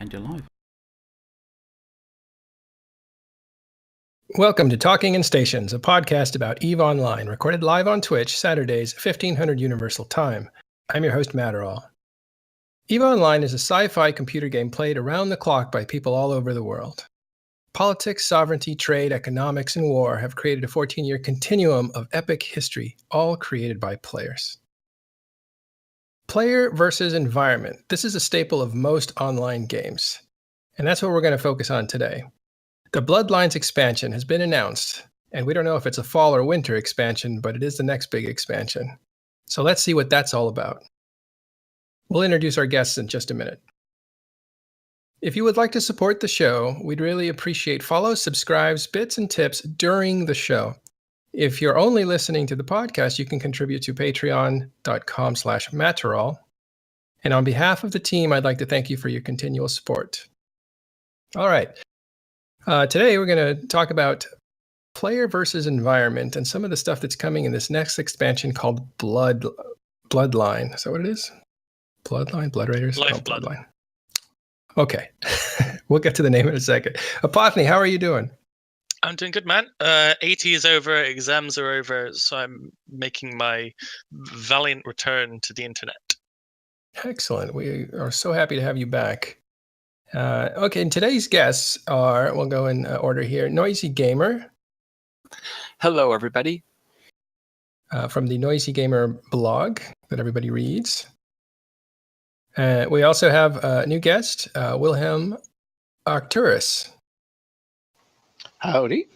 And you're live. Welcome to Talking in Stations, a podcast about EVE Online, recorded live on Twitch, Saturdays, 1500 Universal Time. I'm your host, Matterall. EVE Online is a sci-fi computer game played around the clock by people all over the world. Politics, sovereignty, trade, economics, and war have created a 14-year continuum of epic history, all created by players. Player versus environment. This is a staple of most online games. And that's what we're going to focus on today. The Bloodlines expansion has been announced, and we don't know if it's a fall or winter expansion, but it is the next big expansion. So let's see what that's all about. We'll introduce our guests in just a minute. If you would like to support the show, we'd really appreciate follows, subscribes, bits, and tips during the show. If you're only listening to the podcast, you can contribute to patreon.com/Matterall. And on behalf of the team, I'd like to thank you for your continual support. All right. Today, we're going to talk about player versus environment and some of the stuff that's coming in this next expansion called Bloodline. Is that what it is? Bloodline? Blood Raiders? Lifeblood. Bloodline. Okay. We'll get to the name in a second. Apothany, how are you doing? I'm doing good, man. 80 is over, exams are over, so I'm making my valiant return to the internet. Excellent. We are so happy to have you back. Okay, and today's guests are, we'll go in order here, Noisy Gamer. Hello, everybody. From the Noisy Gamer blog that everybody reads. We also have a new guest, Wilhelm Arcturus. Howdy.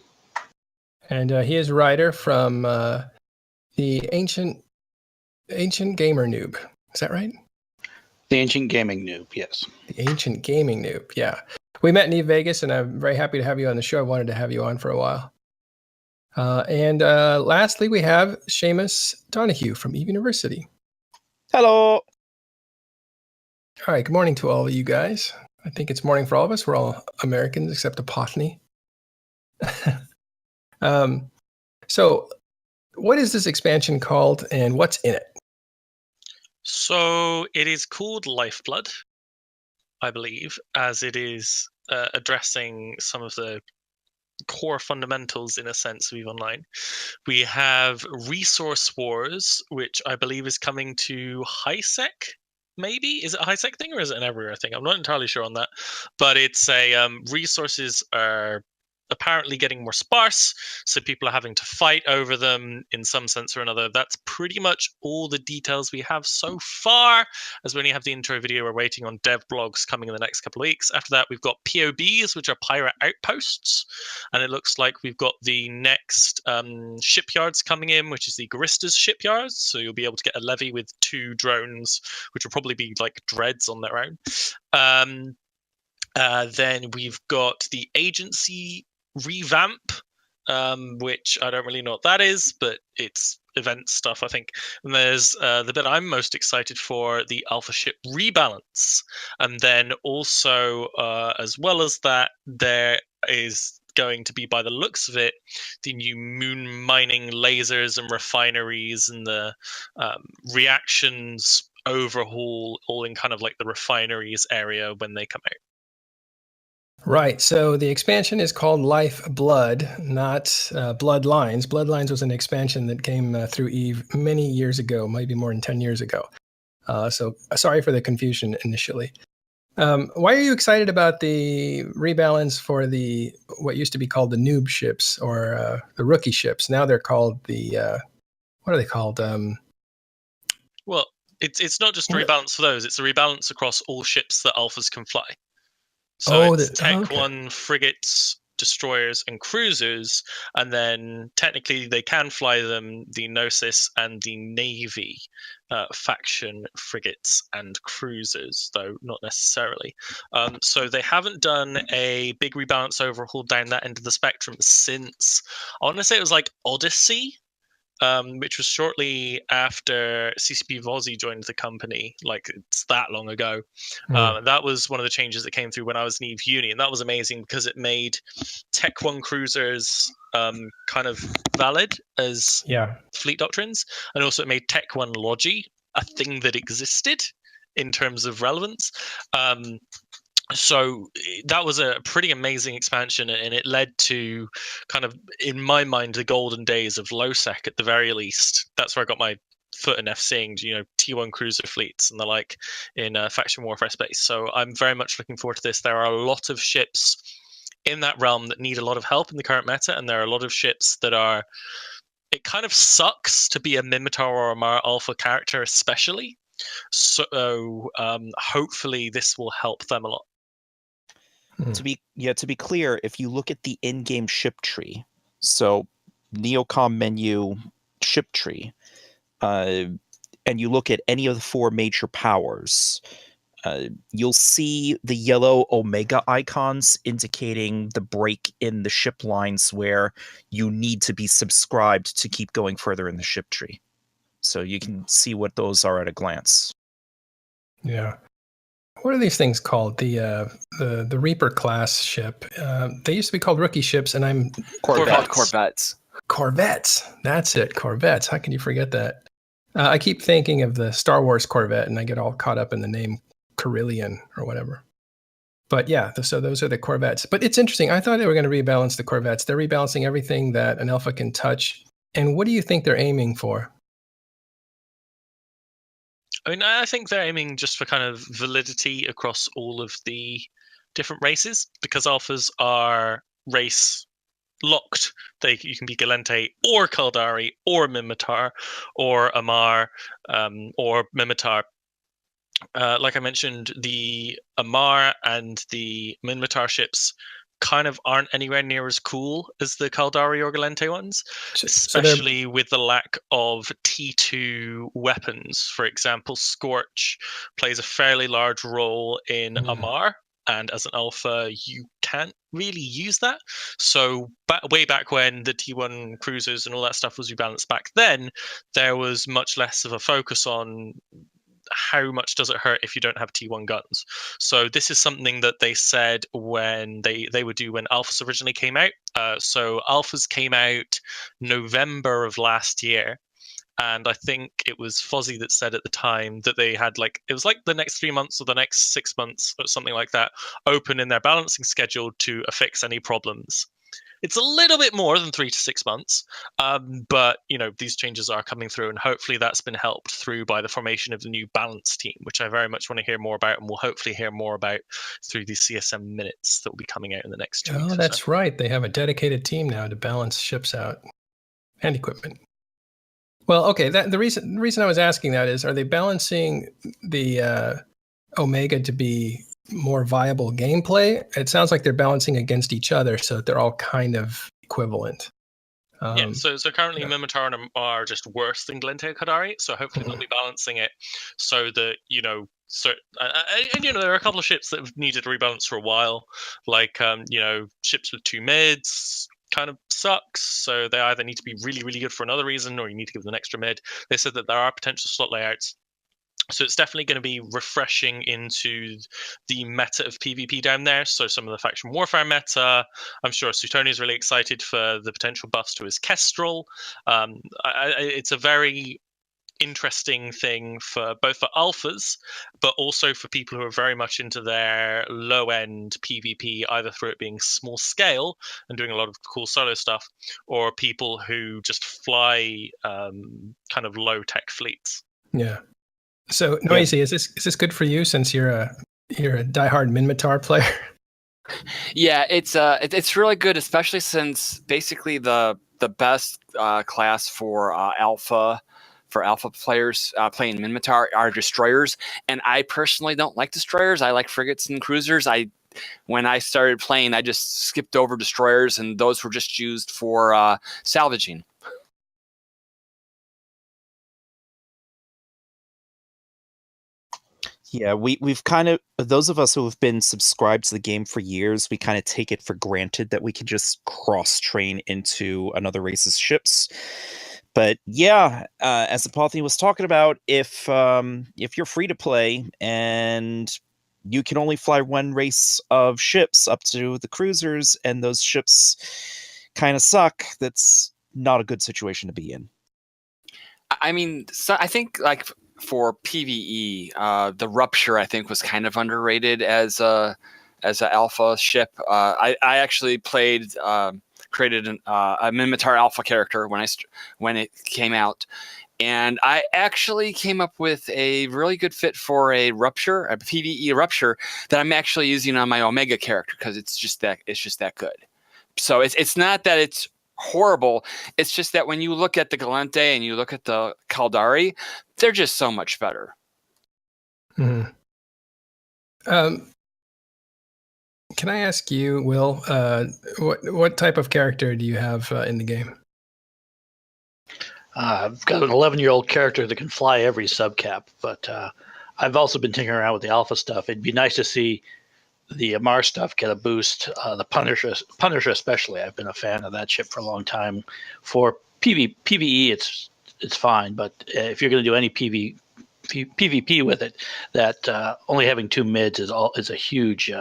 And he is a writer from the Ancient Gamer Noob. Is that right? The Ancient Gaming Noob, yes. The Ancient Gaming Noob, yeah. We met in Eve Vegas, and I'm very happy to have you on the show. I wanted to have you on for a while. And lastly, we have Seamus Donahue from Eve University. Hello. All right, good morning to all of you guys. I think it's morning for all of us. We're all Americans except Apothany. So what is this expansion called, and what's in it? So it is called Lifeblood, I believe, as it is addressing some of the core fundamentals, in a sense, of EVE Online. We have Resource Wars, which I believe is coming to HiSec. Maybe? Is it a HiSec thing or is it an everywhere thing? I'm not entirely sure on that. But it's a resources are apparently getting more sparse, so people are having to fight over them in some sense or another. That's pretty much all the details we have so far, as we only have the intro video. We're waiting on dev blogs coming in the next couple of weeks. After that, we've got POBs, which are pirate outposts, and it looks like we've got the next shipyards coming in, which is the Garistas shipyards, so you'll be able to get a levy with 2 drones, which will probably be like dreads on their own. Then we've got the agency revamp, which I don't really know what that is, but it's event stuff, I think. And there's the bit I'm most excited for, the alpha ship rebalance. And then also, as well as that, there is going to be, by the looks of it, the new moon mining lasers and refineries and the reactions overhaul, all in kind of like the refineries area when they come out. Right. So the expansion is called Lifeblood, not Bloodlines. Bloodlines was an expansion that came through EVE many years ago, maybe more than 10 years ago. So sorry for the confusion initially. Why are you excited about the rebalance for the what used to be called the noob ships or the rookie ships? Now they're called the what are they called? Well, it's not just a rebalance for those; it's a rebalance across all ships that alphas can fly. So it's Tech 1 frigates, destroyers, and cruisers, and then technically they can fly them, the Gnosis and the Navy faction frigates and cruisers, though not necessarily. So they haven't done a big rebalance overhaul down that end of the spectrum since, I want to say it was like Odyssey, which was shortly after CCP Vozzy joined the company. Like, it's that long ago. That was one of the changes that came through when I was in EVE Uni, and that was amazing because it made Tech 1 cruisers kind of valid as fleet doctrines, and also it made Tech 1 Logi a thing that existed in terms of relevance. So that was a pretty amazing expansion, and it led to kind of, in my mind, the golden days of lowsec at the very least. That's where I got my foot in FCing, T1 cruiser fleets and the like in faction warfare space. So I'm very much looking forward to this. There are a lot of ships in that realm that need a lot of help in the current meta, and there are a lot of ships that are. It kind of sucks to be a Mimitar or a Mara Alpha character, especially. So hopefully this will help them a lot. To be clear, if you look at the in-game ship tree, so Neocom menu ship tree, and you look at any of the 4 major powers, you'll see the yellow Omega icons indicating the break in the ship lines where you need to be subscribed to keep going further in the ship tree. So you can see what those are at a glance. Yeah. What are these things called? The Reaper class ship. They used to be called rookie ships, and I'm Corvettes. Corvettes. That's it. Corvettes. How can you forget that? I keep thinking of the Star Wars Corvette, and I get all caught up in the name Carillion or whatever. But yeah, so those are the Corvettes. But it's interesting. I thought they were going to rebalance the Corvettes. They're rebalancing everything that an Alpha can touch. And what do you think they're aiming for? I mean, I think they're aiming just for kind of validity across all of the different races, because alphas are race locked. You can be Galente or Kaldari or Mimitar or Amar or Mimitar. Like I mentioned, the Amar and the Mimitar ships kind of aren't anywhere near as cool as the Kaldari or Galente ones, especially with the lack of T2 weapons. For example, Scorch plays a fairly large role in Amar, and as an alpha, you can't really use that. So way back when the T1 cruisers and all that stuff was rebalanced back then, there was much less of a focus on how much does it hurt if you don't have T1 guns. So this is something that they said when they would do when alphas originally came out. So alphas came out November of last year, and I think it was Fozzie that said at the time that they had it was like the next 3 months or the next 6 months or something like that open in their balancing schedule to affix any problems. It's a little bit more than 3 to 6 months, but these changes are coming through, and hopefully that's been helped through by the formation of the new balance team, which I very much want to hear more about, and we'll hopefully hear more about through the CSM minutes that will be coming out in the next 2 weeks. Oh, that's right. They have a dedicated team now to balance ships out and equipment. Well, okay. The reason I was asking that is, are they balancing the Omega to be more viable gameplay? It sounds like they're balancing against each other, so that they're all kind of equivalent. So currently Mimitar are just worse than Galente Kadari, so hopefully they'll be balancing it so that there are a couple of ships that have needed to rebalance for a while, like ships with 2 mids kind of sucks, so they either need to be really, really good for another reason, or you need to give them an extra mid. They said that there are potential slot layouts. So it's definitely going to be refreshing into the meta of PvP down there. So some of the faction warfare meta, I'm sure Sutoni is really excited for the potential buffs to his Kestrel. It's a very interesting thing for both for alphas, but also for people who are very much into their low-end PvP, either through it being small scale and doing a lot of cool solo stuff, or people who just fly kind of low-tech fleets. Yeah. So Noisy, is this good for you since you're a diehard Minmatar player? Yeah, it's really good, especially since basically the best class for alpha players playing Minmatar are destroyers, and I personally don't like destroyers. I like frigates and cruisers. When I started playing, I just skipped over destroyers, and those were just used for salvaging. Yeah, we've kind of, those of us who have been subscribed to the game for years, we kind of take it for granted that we can just cross-train into another race's ships. But yeah, as Apothene was talking about, if you're free to play and you can only fly one race of ships up to the cruisers, and those ships kind of suck, that's not a good situation to be in. I mean, so I think for PvE, the Rupture, I think, was kind of underrated as a alpha ship. I actually created a Minmatar alpha character when it came out, and I actually came up with a really good fit for a PvE Rupture that I'm actually using on my Omega character because it's just that good. So it's not that it's horrible. It's just that when you look at the Galente and you look at the Caldari, they're just so much better. Mm-hmm. Can I ask you, Will, what type of character do you have in the game? I've got an 11-year-old character that can fly every subcap, but I've also been tinkering around with the alpha stuff. It'd be nice to see the Amar stuff get a boost. The Punisher especially. I've been a fan of that ship for a long time. For PvE, it's fine, but if you're going to do any PvP with it, that only having 2 mids is a huge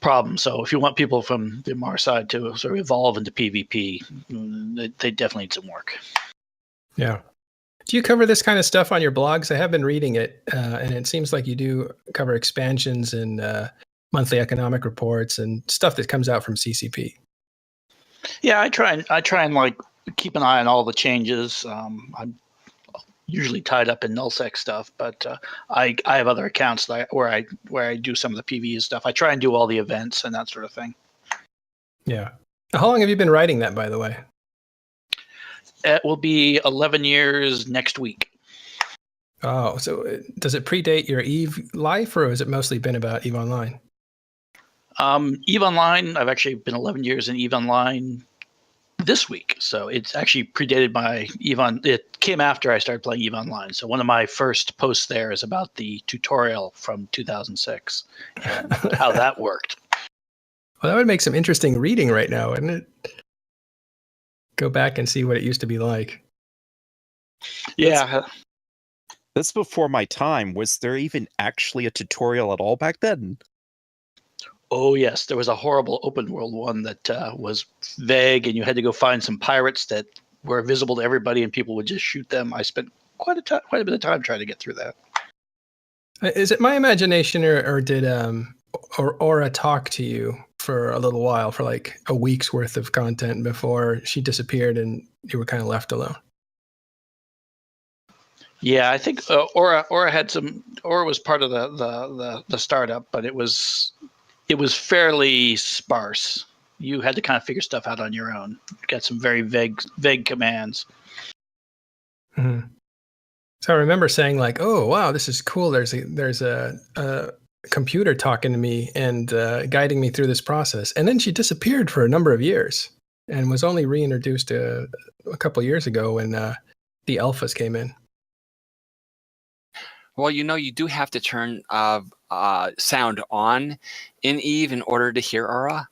problem. So if you want people from the Amar side to sort of evolve into PvP, they definitely need some work. Yeah. Do you cover this kind of stuff on your blogs? I have been reading it, and it seems like you do cover expansions and monthly economic reports and stuff that comes out from CCP. Yeah, I try and like keep an eye on all the changes. I'm usually tied up in nullsec stuff, but I have other accounts where I do some of the PvE stuff. I try and do all the events and that sort of thing. Yeah. How long have you been writing that, by the way? It will be 11 years next week. Oh, so does it predate your EVE life, or has it mostly been about EVE Online? EVE Online, I've actually been 11 years in EVE Online this week. So it's actually predated my EVE On. It came after I started playing EVE Online. So one of my first posts there is about the tutorial from 2006 and how that worked. Well, that would make some interesting reading right now, wouldn't it? Go back and see what it used to be like. Yeah. That's before my time. Was there even actually a tutorial at all back then? Oh, yes. There was a horrible open world one that was vague, and you had to go find some pirates that were visible to everybody, and people would just shoot them. I spent quite a bit of time trying to get through that. Is it my imagination, or did Aura talk to you for a little while, for like a week's worth of content before she disappeared and you were kind of left alone? Yeah, I think Aura had some. Aura was part of the startup, but it was fairly sparse. You had to kind of figure stuff out on your own. You got some very vague commands. Mm-hmm. So I remember saying like, "Oh wow, this is cool. There's a computer talking to me and guiding me through this process." And then she disappeared for a number of years and was only reintroduced a couple of years ago when the alphas came in. Well, you do have to turn sound on in EVE in order to hear Aura.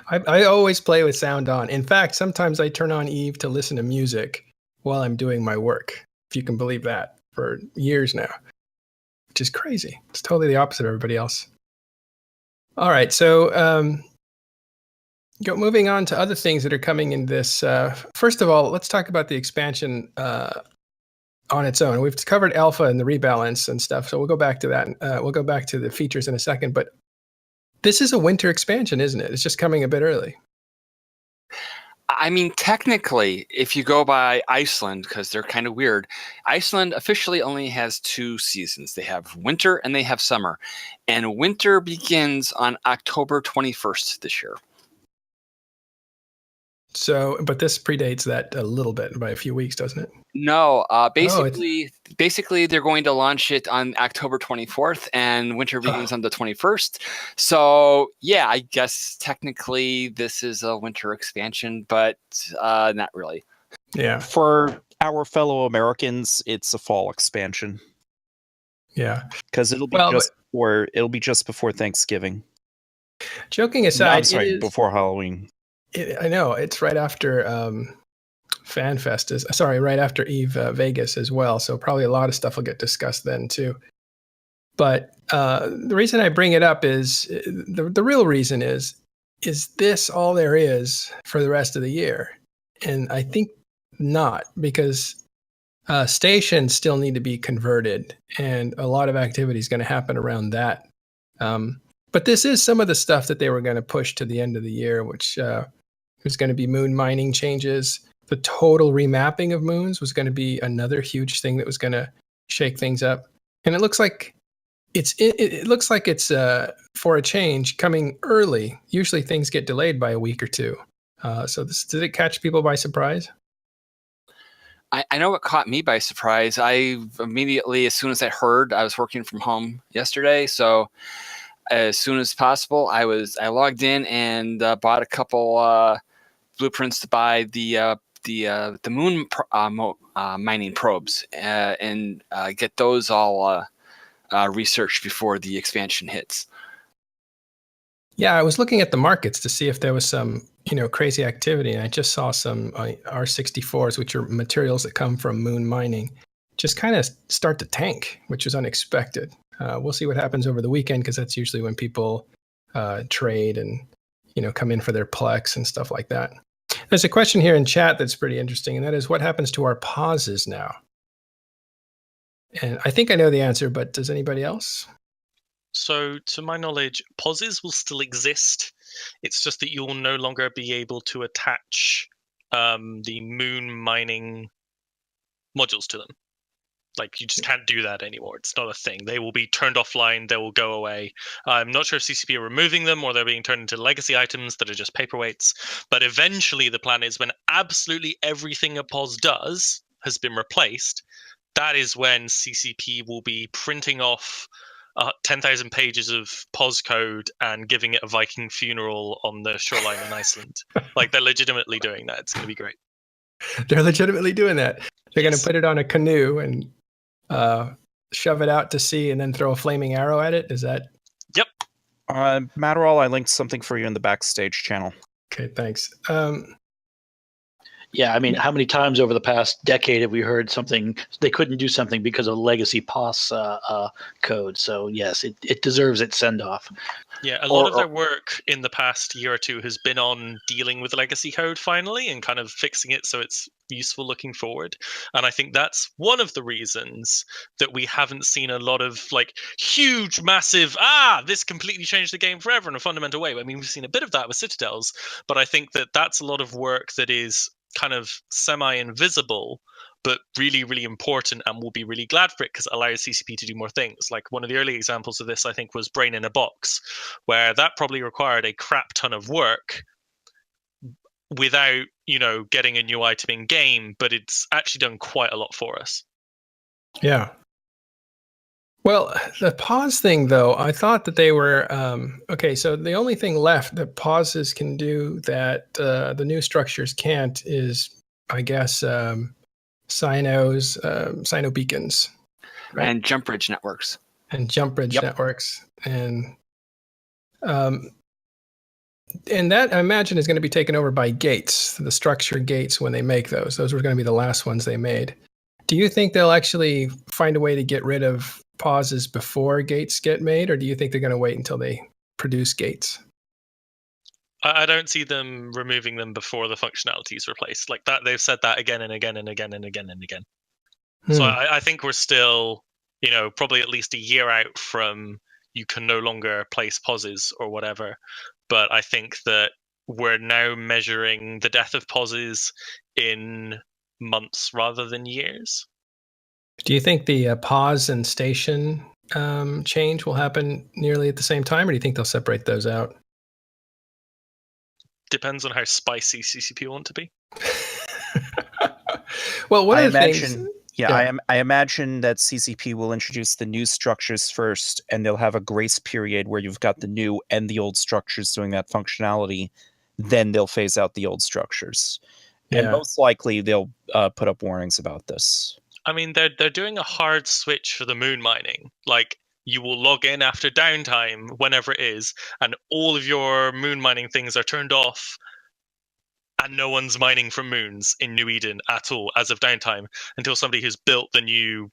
I always play with sound on. In fact, sometimes I turn on EVE to listen to music while I'm doing my work, if you can believe that, for years now, which is crazy. It's totally the opposite of everybody else. All right, so moving on to other things that are coming in this. First of all, let's talk about the expansion on its own. We've covered alpha and the rebalance and stuff, so we'll go back to that. We'll go back to the features in a second, but this is a winter expansion, isn't it? It's just coming a bit early. I mean, technically, if you go by Iceland, because they're kind of weird, Iceland officially only has 2 seasons. They have winter and they have summer. And winter begins on October 21st this year. So, but this predates that a little bit by a few weeks, doesn't it? No, basically they're going to launch it on October 24th, and winter begins on the 21st. So, yeah, I guess technically this is a winter expansion, but not really. Yeah. For our fellow Americans, it's a fall expansion. Yeah. Because it'll be just before Thanksgiving. Joking aside, no, I'm sorry, before Halloween. I know it's right after FanFest right after EVE Vegas as well. So probably a lot of stuff will get discussed then too. But the reason I bring it up is the real reason is this all there is for the rest of the year? And I think not, because Stations still need to be converted, and a lot of activity is going to happen around that. But this is some of the stuff that they were going to push to the end of the year, which was going to be moon mining changes. The total remapping of moons was going to be another huge thing that was going to shake things up. And it looks like it looks like it's for a change coming early. Usually things get delayed by a week or two. So did it catch people by surprise? I know it caught me by surprise. I immediately, as soon as I heard, I was working from home yesterday, so as soon as possible, I logged in and bought a couple blueprints to buy the moon mining probes and get those all researched before the expansion hits. Yeah, I was looking at the markets to see if there was some, crazy activity, and I just saw some R64s, which are materials that come from moon mining, just kind of start to tank, which is unexpected. We'll see what happens over the weekend, because that's usually when people trade and come in for their Plex and stuff like that. There's a question here in chat that's pretty interesting, and that is, what happens to our pauses now? And I think I know the answer, but does anybody else? So, to my knowledge, pauses will still exist. It's just that you will no longer be able to attach the moon mining modules to them. Like, you just can't do that anymore. It's not a thing. They will be turned offline. They will go away. I'm not sure if CCP are removing them or they're being turned into legacy items that are just paperweights. But eventually, the plan is when absolutely everything a pos does has been replaced, that is when CCP will be printing off 10,000 pages of POS code and giving it a Viking funeral on the shoreline in Iceland. Like, they're legitimately doing that. It's going to be great. They're legitimately doing that. They're Yes. going to put it on a canoe and shove it out to sea and then throw a flaming arrow at it. Is that? Yep. Matterall, I linked something for you in the backstage channel. Okay, thanks. Yeah, I mean, how many times over the past decade have we heard something, they couldn't do something because of legacy POS code? So yes, it deserves its send-off. Yeah, a lot of their work in the past year or two has been on dealing with legacy code finally and kind of fixing it so it's useful looking forward. And I think that's one of the reasons that we haven't seen a lot of like huge, massive, this completely changed the game forever in a fundamental way. I mean, we've seen a bit of that with Citadels, but I think that that's a lot of work that is kind of semi-invisible, but really, really important, and we'll be really glad for it because it allows CCP to do more things. Like, one of the early examples of this, I think, was Brain in a Box, where that probably required a crap ton of work without, getting a new item in game, but it's actually done quite a lot for us. Yeah. Well, the pause thing, though, I thought that they were okay. So the only thing left that pauses can do that the new structures can't is, I guess, Sino beacons, right? And jump bridge networks. And jump bridge networks, and that I imagine is going to be taken over by gates, the structure gates when they make those. Those were going to be the last ones they made. Do you think they'll actually find a way to get rid of pauses before gates get made, or do you think they're going to wait until they produce gates? I don't see them removing them before the functionality is replaced. Like that, they've said that again and again and again and again and again. So I think we're still, probably at least a year out from you can no longer place pauses or whatever. But I think that we're now measuring the death of pauses in months rather than years. Do you think the pause and station change will happen nearly at the same time, or do you think they'll separate those out? Depends on how spicy CCP want to be. Well, I imagine that CCP will introduce the new structures first, and they'll have a grace period where you've got the new and the old structures doing that functionality. Then they'll phase out the old structures. Yeah. And most likely they'll put up warnings about this. I mean, they're doing a hard switch for the moon mining. Like, you will log in after downtime, whenever it is, and all of your moon mining things are turned off, and no one's mining from moons in New Eden at all as of downtime until somebody has built the new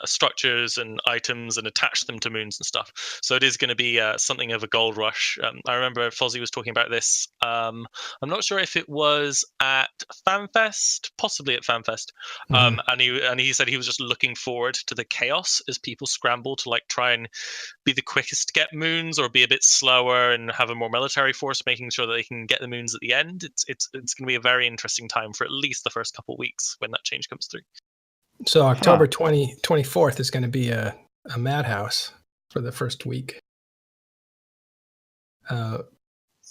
structures and items and attach them to moons and stuff. So it is going to be something of a gold rush. I remember Fozzie was talking about this. I'm not sure if it was at FanFest, possibly at FanFest, and he said he was just looking forward to the chaos as people scramble to like try and be the quickest to get moons or be a bit slower and have a more military force making sure that they can get the moons at the end. It's going to be a very interesting time for at least the first couple of weeks when that change comes through. So October 24th is going to be a madhouse for the first week. So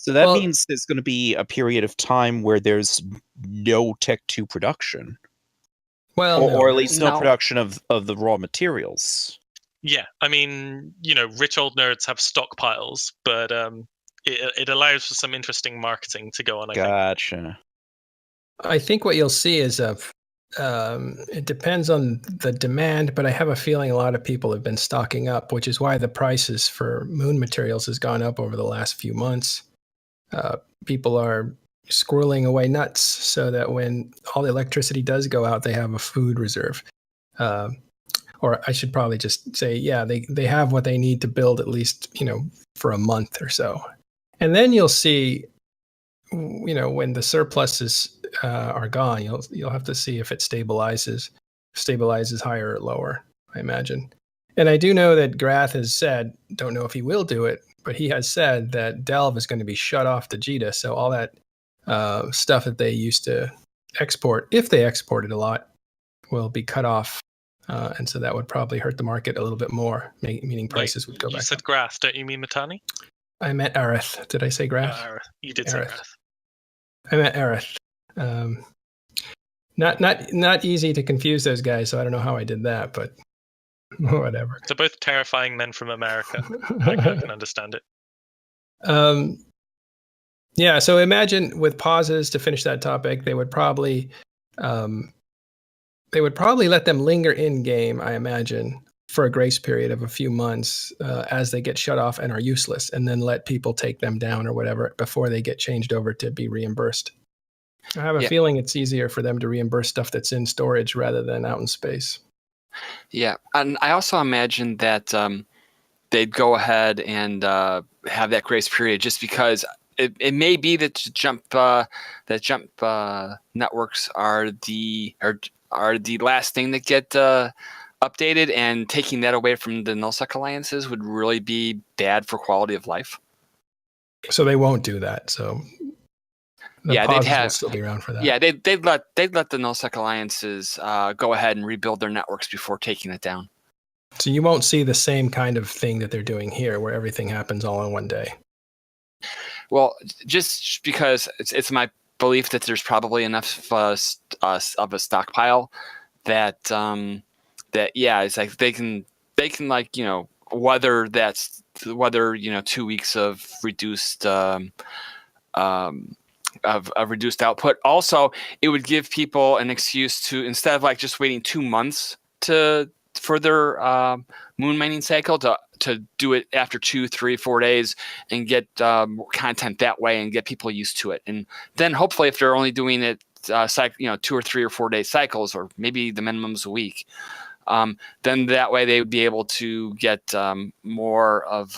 that means there's going to be a period of time where there's no Tech 2 production. Well, or at least no production of the raw materials. Yeah, I mean, rich old nerds have stockpiles, but it allows for some interesting marketing to go on, Gotcha. I think what you'll see is it depends on the demand, but I have a feeling a lot of people have been stocking up, which is why the prices for moon materials has gone up over the last few months. People are squirreling away nuts so that when all the electricity does go out, they have a food reserve. Or I should probably just say, they have what they need to build at least, for a month or so. And then you'll see, when the surpluses are gone, you'll have to see if it stabilizes higher or lower, I imagine. And I do know that Grath has said, don't know if he will do it, but he has said that Delve is going to be shut off to JITA. So all that stuff that they used to export, if they exported a lot, will be cut off. And so that would probably hurt the market a little bit more, meaning prices would go back. You said Grath, don't you mean Matani? I meant Aerith. Did I say Grath? You did say Grath. I meant Aerith. Not easy to confuse those guys, so I don't know how I did that, but whatever. They're both terrifying men from America. I can understand it. Yeah, so imagine with pauses to finish that topic, they would probably let them linger in game, I imagine, for a grace period of a few months as they get shut off and are useless, and then let people take them down or whatever before they get changed over to be reimbursed. I have a feeling it's easier for them to reimburse stuff that's in storage rather than out in space. Yeah, and I also imagine that they'd go ahead and have that grace period just because it may be that jump networks are the last thing that get updated, and taking that away from the nullsec alliances would really be bad for quality of life. So they won't do that. So they'd still be around for that. Yeah, they'd let the nullsec alliances go ahead and rebuild their networks before taking it down. So you won't see the same kind of thing that they're doing here, where everything happens all in one day. Well, just because it's my belief that there's probably enough of a stockpile that it's like they can weather 2 weeks of reduced reduced output. Also, it would give people an excuse to, instead of like just waiting 2 months for their moon mining cycle, to do it after 2, 3, 4 days and get content that way and get people used to it. And then hopefully, if they're only doing it 2 or 3 or 4 day cycles, or maybe the minimum's a week, then that way they would be able to get more of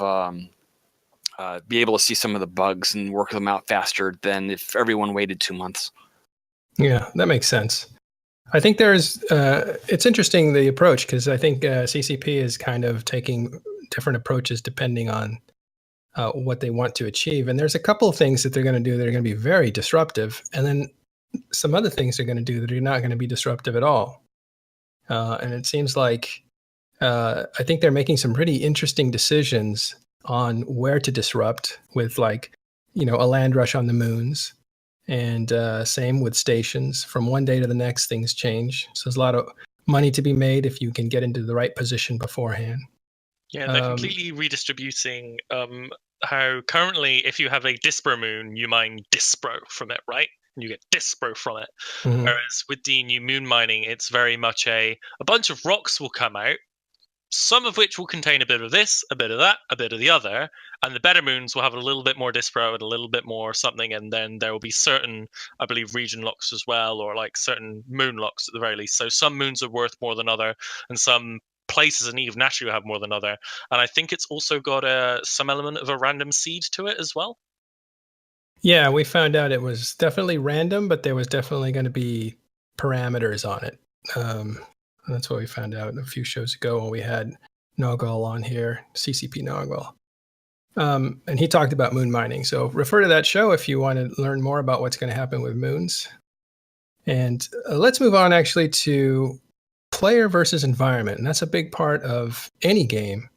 be able to see some of the bugs and work them out faster than if everyone waited 2 months. Yeah, that makes sense. I think it's interesting, the approach, because I think CCP is kind of taking different approaches depending on what they want to achieve. And there's a couple of things that they're going to do that are going to be very disruptive. And then some other things they're going to do that are not going to be disruptive at all. And it seems like I think they're making some pretty interesting decisions on where to disrupt with, like, a land rush on the moons. And same with stations. From one day to the next, things change. So there's a lot of money to be made if you can get into the right position beforehand. Yeah, they're completely redistributing how currently, if you have a Dispro moon, you mine Dispro from it, right? And you get Dispro from it. Mm-hmm. Whereas with the new moon mining, it's very much a bunch of rocks will come out, some of which will contain a bit of this, a bit of that, a bit of the other, And the better moons will have a little bit more dispro and a little bit more something, and then there will be certain, I believe, region locks as well, or like certain moon locks at the very least. So some moons are worth more than other, and some places in Eve naturally have more than other. And I think it's also got some element of a random seed to it as well. Yeah, we found out it was definitely random, but there was definitely going to be parameters on it. And that's what we found out a few shows ago when we had Noggle on here, CCP Noggle. And he talked about moon mining. So refer to that show if you want to learn more about what's going to happen with moons. And let's move on actually to player versus environment. And that's a big part of any game.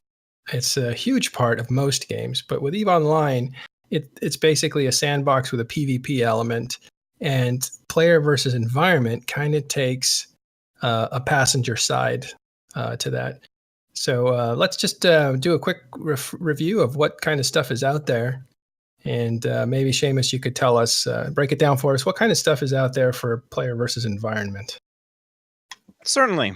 It's a huge part of most games. But with EVE Online, it's basically a sandbox with a PvP element. And player versus environment kind of takes a passenger side to that. So let's just do a quick review of what kind of stuff is out there. And maybe, Seamus, you could tell us, break it down for us. What kind of stuff is out there for player versus environment? Certainly.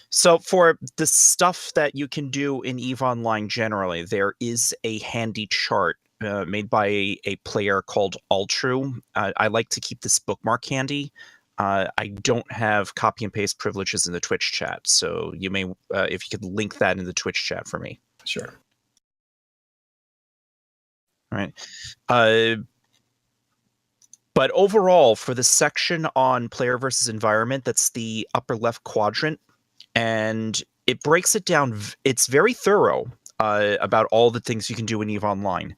So for the stuff that you can do in EVE Online generally, there is a handy chart made by a player called Altru. I like to keep this bookmark handy. I don't have copy and paste privileges in the Twitch chat, so you may, if you could link that in the Twitch chat for me. Sure. All right. But overall, for the section on player versus environment, that's the upper left quadrant, and it breaks it down. It's very thorough about all the things you can do in EVE Online.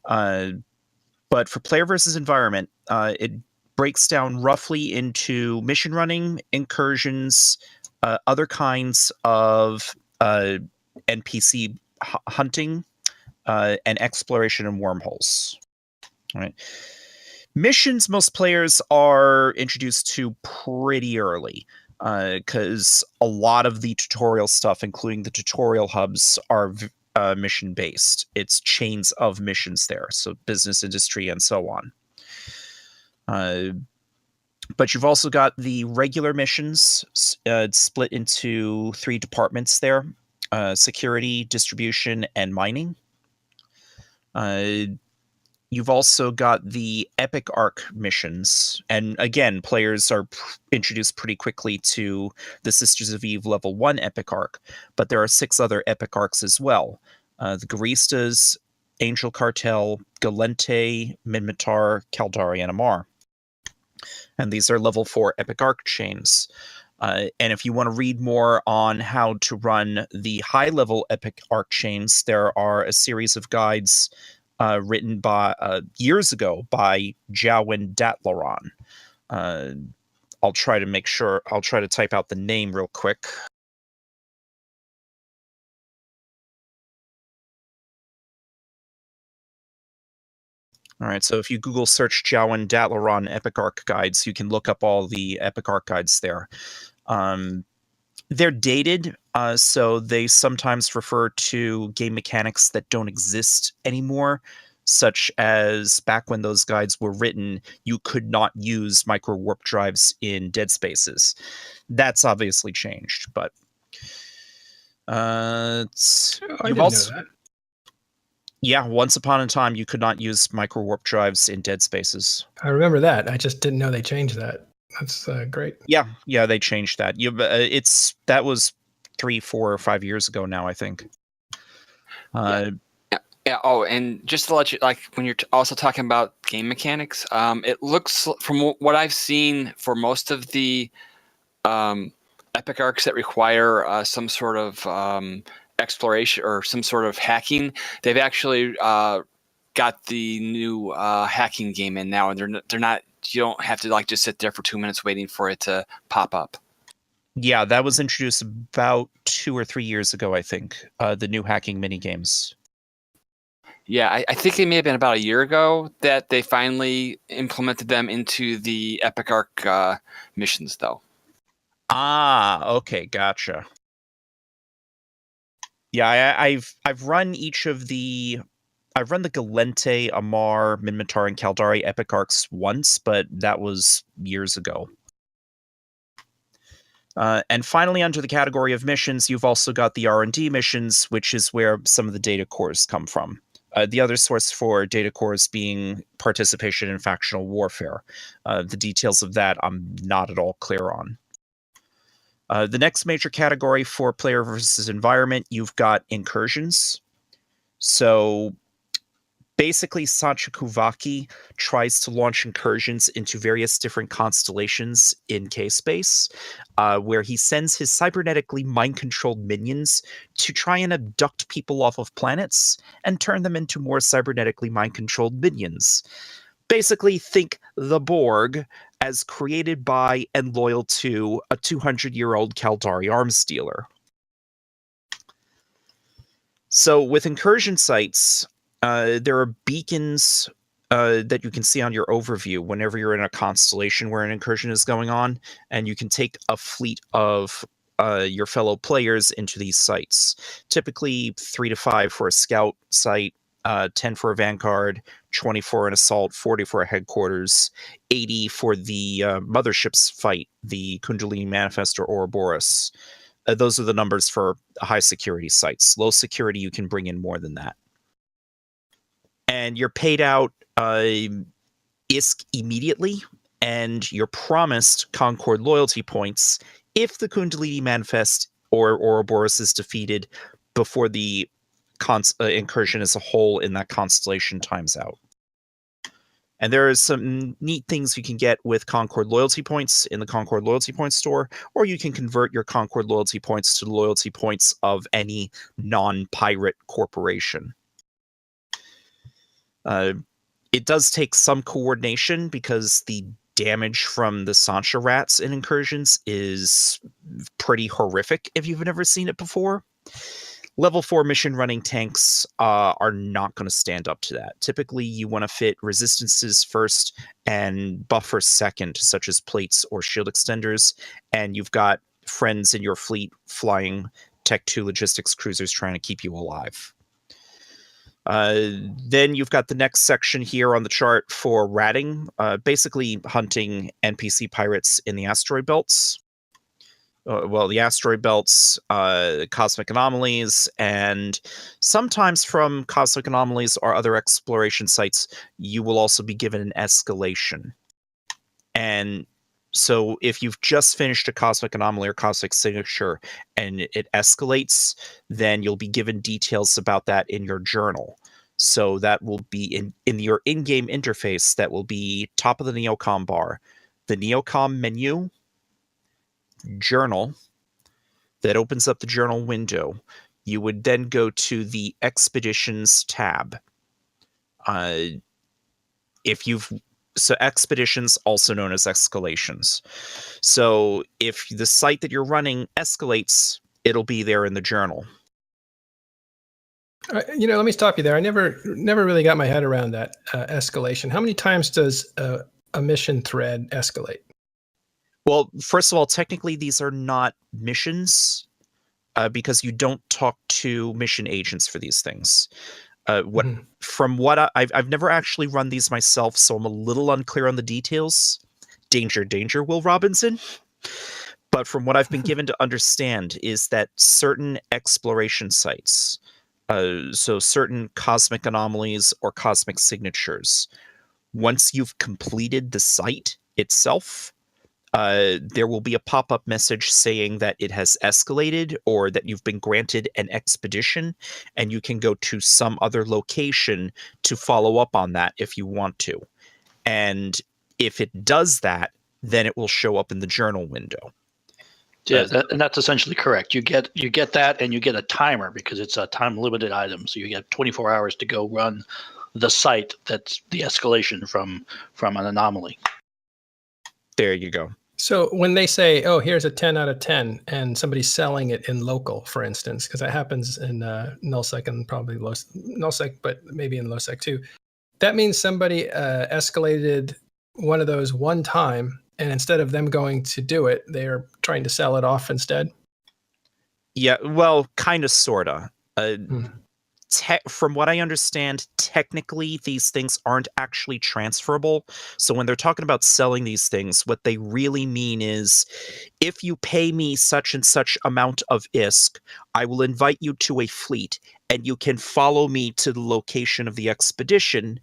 But for player versus environment, it breaks down roughly into mission running, incursions, other kinds of NPC hunting, and exploration and wormholes. All right. Missions, most players are introduced to pretty early because a lot of the tutorial stuff, including the tutorial hubs, are mission based. It's chains of missions there, so business, industry, and so on. But you've also got the regular missions split into 3 departments there: security, distribution, and mining. You've also got the Epic Arc missions, and again, players are introduced pretty quickly to the Sisters of Eve level 1 Epic Arc, but there are 6 other Epic Arcs as well. The Guaristas, Angel Cartel, Galente, Minmatar, Caldari, and Amar. And these are level 4 Epic Arc chains. And if you want to read more on how to run the high-level Epic Arc chains, there are a series of guides written by years ago by Jowin Datlaron. I'll try to type out the name real quick. All right, so if you Google search Jowin Datlaron Epic Arc guides, you can look up all the Epic Arc guides there. They're dated, so they sometimes refer to game mechanics that don't exist anymore, such as back when those guides were written, you could not use micro warp drives in dead spaces. That's obviously changed, but I didn't know that. Yeah, once upon a time, you could not use micro warp drives in dead spaces. I remember that. I just didn't know they changed that. That's great. Yeah, they changed that. That was 3, 4, or 5 years ago now, I think. Yeah. Oh, and just to let you, like, when you're also talking about game mechanics, it looks, from what I've seen, for most of the Epic Arcs that require some sort of exploration or some sort of hacking, they've actually got the new hacking game in now, and they're not. You don't have to just sit there for 2 minutes waiting for it to pop up. Yeah, that was introduced about 2 or 3 years ago, I think. The new hacking mini games. Yeah, I think it may have been about a year ago that they finally implemented them into the Epic Arc missions, though. Ah, okay, gotcha. Yeah, I've run each of the. I've run the Galente, Amar, Minmatar, and Caldari Epic Arcs once, but that was years ago. And finally, under the category of missions, you've also got the R&D missions, which is where some of the data cores come from. The other source for data cores being participation in factional warfare. The details of that I'm not at all clear on. The next major category for player versus environment, you've got incursions. So basically, Sanchakuvaki tries to launch incursions into various different constellations in K-space, where he sends his cybernetically mind-controlled minions to try and abduct people off of planets and turn them into more cybernetically mind-controlled minions. Basically, think the Borg as created by and loyal to a 200-year-old Kaldari arms dealer. So with incursion sites, there are beacons that you can see on your overview whenever you're in a constellation where an incursion is going on, and you can take a fleet of your fellow players into these sites. Typically 3 to 5 for a scout site, 10 for a vanguard, 20 for an assault, 40 for a headquarters, 80 for the mothership's fight, the Kundalini Manifest or Ouroboros. Those are the numbers for high security sites. Low security, you can bring in more than that. And you're paid out ISK immediately, and you're promised Concord loyalty points if the Kundalini Manifest or Ouroboros is defeated before the incursion as a whole in that constellation times out. And there are some neat things you can get with Concord loyalty points in the Concord loyalty points store, or you can convert your Concord loyalty points to the loyalty points of any non-pirate corporation. It does take some coordination because the damage from the Sancha rats in incursions is pretty horrific if you've never seen it before. Level 4 mission running tanks are not going to stand up to that. Typically, you want to fit resistances first and buffers second, such as plates or shield extenders, and you've got friends in your fleet flying Tech 2 logistics cruisers trying to keep you alive. Then you've got the next section here on the chart for ratting, basically hunting NPC pirates in the asteroid belts. The asteroid belts, cosmic anomalies, and sometimes from cosmic anomalies or other exploration sites, you will also be given an escalation. And so if you've just finished a cosmic anomaly or cosmic signature and it escalates, then you'll be given details about that in your journal. So that will be in your in-game interface. That will be top of the Neocom bar, the Neocom menu, journal, that opens up the journal window. You would then go to the expeditions tab. So expeditions, also known as escalations. So if the site that you're running escalates, it'll be there in the journal. Let me stop you there. I never really got my head around that escalation. How many times does a mission thread escalate? Well, first of all, technically these are not missions because you don't talk to mission agents for these things. From what I've never actually run these myself, so I'm a little unclear on the details. Danger, Will Robinson. But from what I've been given to understand is that certain exploration sites, so certain cosmic anomalies or cosmic signatures, once you've completed the site itself, there will be a pop-up message saying that it has escalated or that you've been granted an expedition, and you can go to some other location to follow up on that if you want to. And if it does that, then it will show up in the journal window. Yeah, and that's essentially correct. You get that, and you get a timer because it's a time-limited item. So you get 24 hours to go run the site that's the escalation from an anomaly. There you go. So when they say, "Oh, here's a 10 out of 10," and somebody's selling it in local, for instance, because that happens in nullsec and probably nullsec, but maybe in lowsec too, that means somebody escalated one of those one time, and instead of them going to do it, they're trying to sell it off instead. Yeah, well, kind of, sorta. from what I understand, technically these things aren't actually transferable. So when they're talking about selling these things, what they really mean is, if you pay me such and such amount of ISK, I will invite you to a fleet, and you can follow me to the location of the expedition.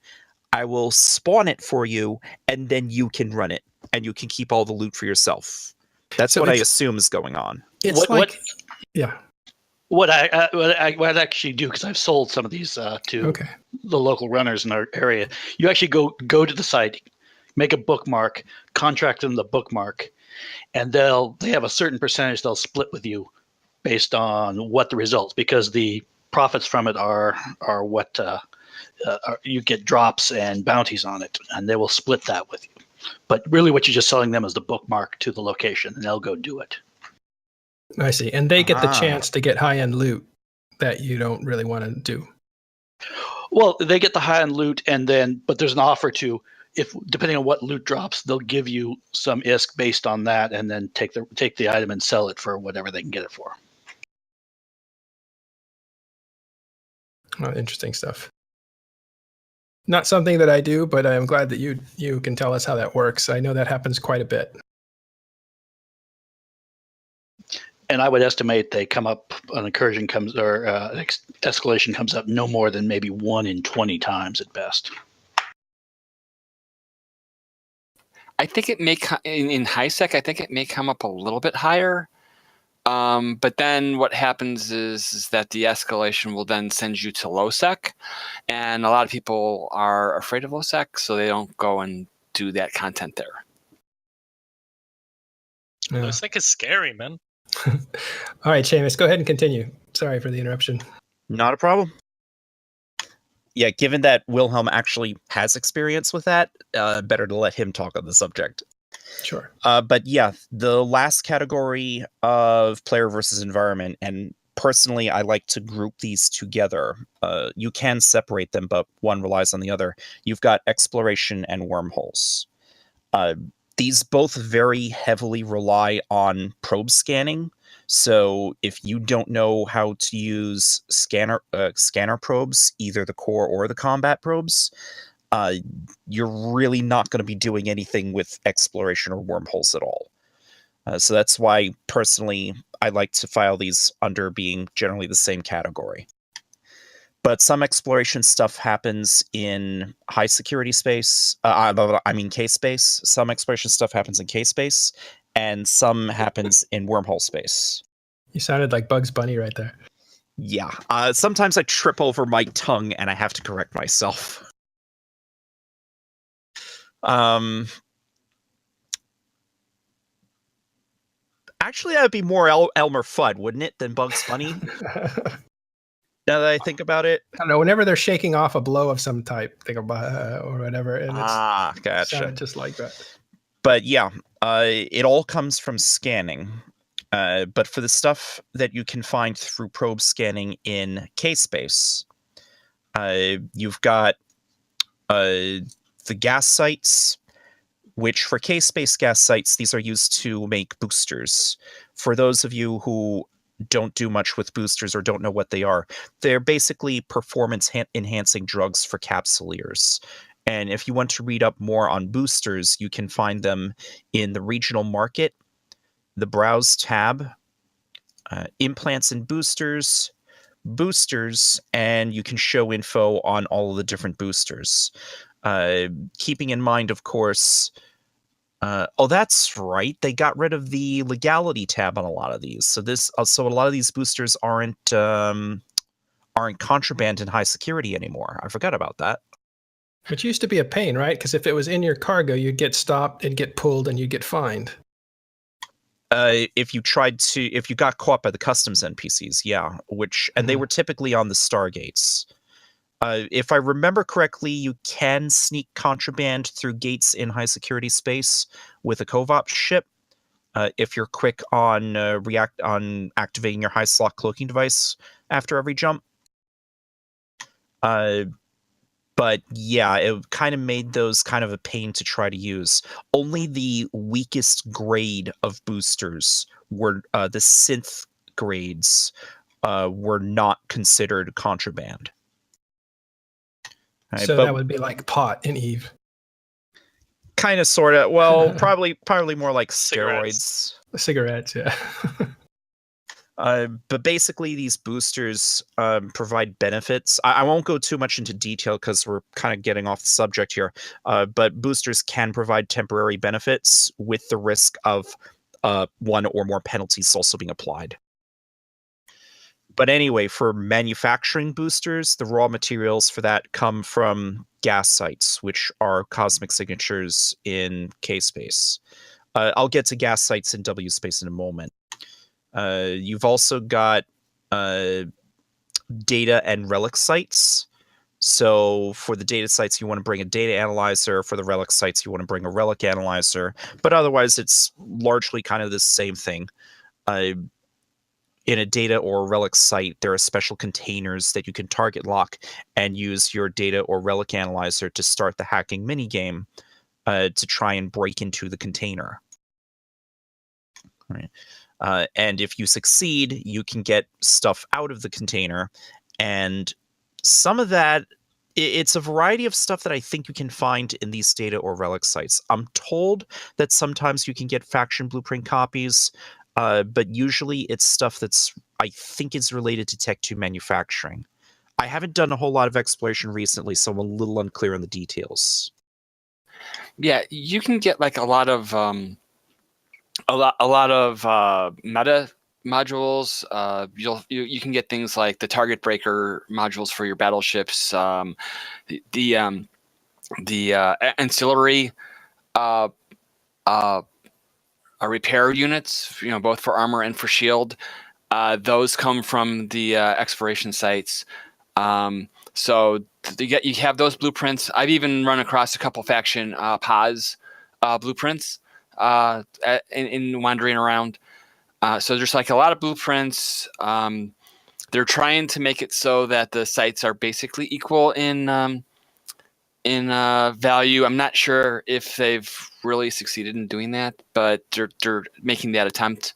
I will spawn it for you, and then you can run it, and you can keep all the loot for yourself. That's what I assume is going on. It's yeah. What I actually do, because I've sold some of these to the local runners in our area. You actually go to the site, make a bookmark, contract them the bookmark, and they have a certain percentage they'll split with you based on what the results, because the profits from it are what you get drops and bounties on it, and they will split that with you. But really, what you're just selling them is the bookmark to the location, and they'll go do it. I see. And they get the chance to get high-end loot that you don't really want to do. Well, they get the high-end loot, but there's an offer to, if depending on what loot drops, they'll give you some ISK based on that, and then take the item and sell it for whatever they can get it for. Oh, interesting stuff. Not something that I do, but I'm glad that you can tell us how that works. I know that happens quite a bit. And I would estimate they come up, an incursion comes, or escalation comes up no more than maybe 1 in 20 times at best. I think it may, in high sec, I think it may come up a little bit higher. But then what happens is that the escalation will then send you to low sec, and a lot of people are afraid of low sec, so they don't go and do that content there. Low sec is scary, man. All right, Seamus, go ahead and continue. Sorry for the interruption. Not a problem. Yeah, given that Wilhelm actually has experience with that, better to let him talk on the subject. Sure. But yeah, the last category of player versus environment, and personally, I like to group these together. You can separate them, but one relies on the other. You've got exploration and wormholes. These both very heavily rely on probe scanning. So if you don't know how to use scanner probes, either the core or the combat probes, you're really not going to be doing anything with exploration or wormholes at all. So that's why, personally, I like to file these under being generally the same category. But some exploration stuff happens in high security space. K-space. Some exploration stuff happens in K-space, and some happens in wormhole space. You sounded like Bugs Bunny right there. Yeah. Sometimes I trip over my tongue, and I have to correct myself. Actually, that would be more Elmer Fudd, wouldn't it, than Bugs Bunny? Now that I think about it, I don't know. Whenever they're shaking off a blow of some type, they go or whatever, and it's gotcha. sounded just like that. But yeah, it all comes from scanning. But for the stuff that you can find through probe scanning in K-space, you've got the gas sites, which for K-space gas sites, these are used to make boosters. For those of you who don't do much with boosters or don't know what they are, they're basically performance enhancing drugs for capsuleers. And if you want to read up more on boosters, you can find them in the regional market, the browse tab, implants and boosters, and you can show info on all of the different boosters. Keeping in mind, of course, that's right. They got rid of the legality tab on a lot of these. So a lot of these boosters aren't contraband in high security anymore. I forgot about that. Which used to be a pain, right? Because if it was in your cargo, you'd get stopped, it'd get pulled, and you'd get fined. If you got caught by the customs NPCs, yeah. And they were typically on the Stargates. If I remember correctly, you can sneak contraband through gates in high security space with a Covop ship, if you're quick on activating your high slot cloaking device after every jump. But yeah, it kind of made those kind of a pain to try to use. Only the weakest grade of boosters were the synth grades were not considered contraband. Right, So that would be like pot in Eve. Kind of, sort of. Well, probably more like Cigarettes. steroids. Cigarettes, yeah. But basically, these boosters provide benefits. I won't go too much into detail because we're kind of getting off the subject here. But boosters can provide temporary benefits with the risk of one or more penalties also being applied. But anyway, for manufacturing boosters, the raw materials for that come from gas sites, which are cosmic signatures in K-space. I'll get to gas sites in W-space in a moment. You've also got data and relic sites. So for the data sites, you want to bring a data analyzer. For the relic sites, you want to bring a relic analyzer. But otherwise, it's largely kind of the same thing. In a data or relic site, there are special containers that you can target lock and use your data or relic analyzer to start the hacking minigame to try and break into the container. Right. And if you succeed, you can get stuff out of the container. And some of that, it's a variety of stuff that I think you can find in these data or relic sites. I'm told that sometimes you can get faction blueprint copies, but usually it's stuff that's, I think, is related to Tech 2 manufacturing. I haven't done a whole lot of exploration recently, so I'm a little unclear on the details. Yeah, you can get like a lot of meta modules. You can get things like the target breaker modules for your battleships, the ancillary repair units, both for armor and for shield. Those come from the exploration sites. So you have those blueprints. I've even run across a couple faction POS blueprints in wandering around. So there's like a lot of blueprints. They're trying to make it so that the sites are basically equal in value. I'm not sure if they've really succeeded in doing that, but they're making that attempt.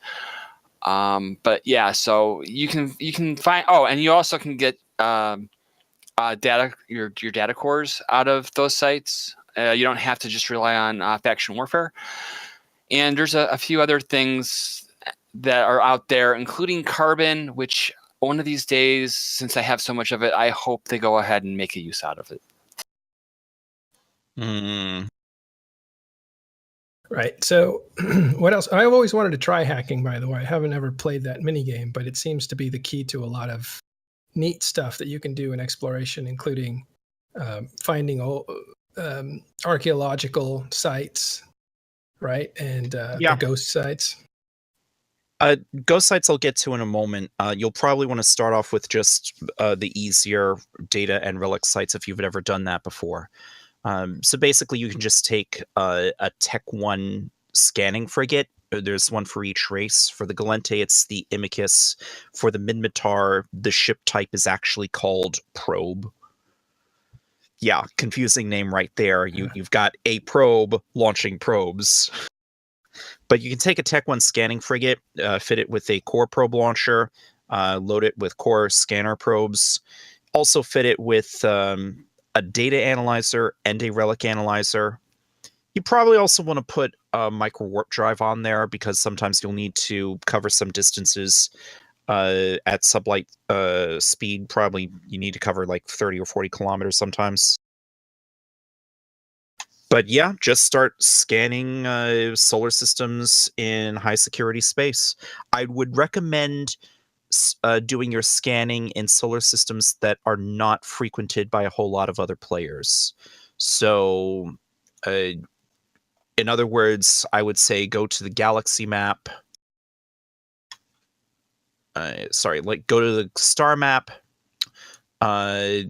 But yeah, so you can find. Oh, and you also can get data, your data cores out of those sites. You don't have to just rely on faction warfare. And there's a few other things that are out there, including carbon, which one of these days, since I have so much of it, I hope they go ahead and make a use out of it. Right. So what else? I've always wanted to try hacking, by the way. I haven't ever played that minigame, but it seems to be the key to a lot of neat stuff that you can do in exploration, including finding archaeological sites, right? And the ghost sites. Ghost sites I'll get to in a moment. You'll probably want to start off with just the easier data and relic sites if you've ever done that before. So basically, you can just take a Tech 1 scanning frigate. There's one for each race. For the Galente, it's the Imicus. For the Minmatar, the ship type is actually called Probe. Yeah, confusing name right there. You've got a probe launching probes. But you can take a Tech 1 scanning frigate, fit it with a core probe launcher, load it with core scanner probes, also fit it with a data analyzer and a relic analyzer. You probably also want to put a micro warp drive on there because sometimes you'll need to cover some distances at sublight speed. Probably you need to cover like 30 or 40 kilometers sometimes. But yeah, just start scanning solar systems in high security space. I would recommend doing your scanning in solar systems that are not frequented by a whole lot of other players. So, in other words, I would say go to the galaxy map. Go to the star map. I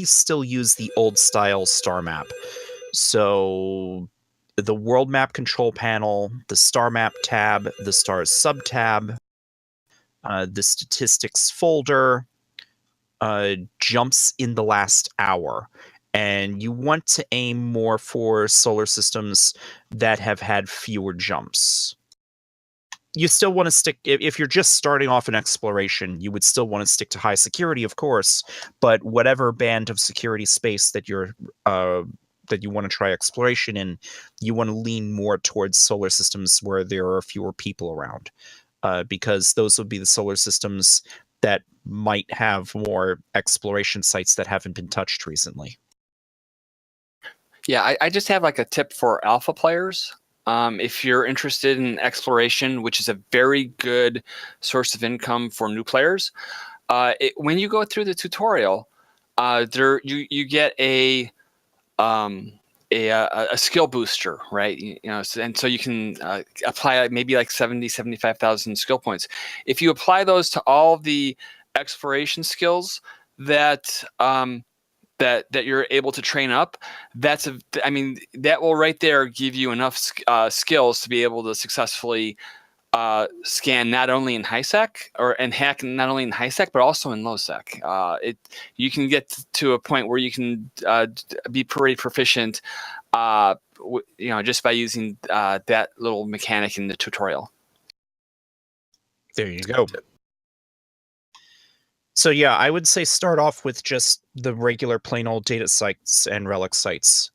still use the old style star map. So the world map control panel, the star map tab, the stars sub tab, the statistics folder, jumps in the last hour. And you want to aim more for solar systems that have had fewer jumps. you still want to stick if you're just starting off in exploration, you would still want to stick to high security, of course, but whatever band of security space that you're that you want to try exploration in, you want to lean more towards solar systems where there are fewer people around, because those would be the solar systems that might have more exploration sites that haven't been touched recently. Yeah, I just have like a tip for alpha players. If you're interested in exploration, which is a very good source of income for new players, when you go through the tutorial, you get a skill booster, right? And so you can apply maybe like 75,000 skill points. If you apply those to all the exploration skills that that you're able to train up, that will right there give you enough skills to be able to successfully scan not only in high sec and hack not only in high sec but also in low sec. You can get to a point where you can be pretty proficient, just by using that little mechanic in the tutorial. There you go. So yeah, I would say start off with just the regular plain old data sites and relic sites.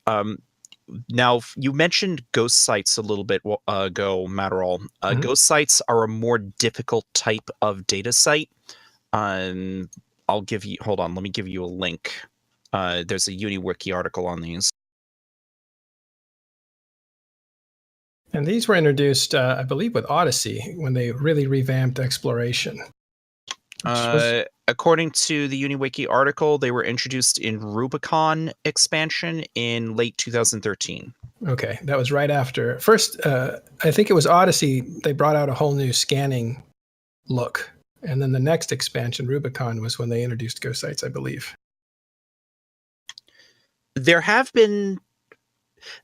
Now, you mentioned ghost sites a little bit ago, Matterall. Ghost sites are a more difficult type of data site. I'll give you, hold on, let me give you a link. There's a UniWiki article on these. And these were introduced, I believe, with Odyssey when they really revamped exploration. According to the UniWiki article, they were introduced in Rubicon expansion in late 2013. Okay, that was right after. First, I think it was Odyssey, they brought out a whole new scanning look. And then the next expansion, Rubicon, was when they introduced ghost sites, I believe. There have been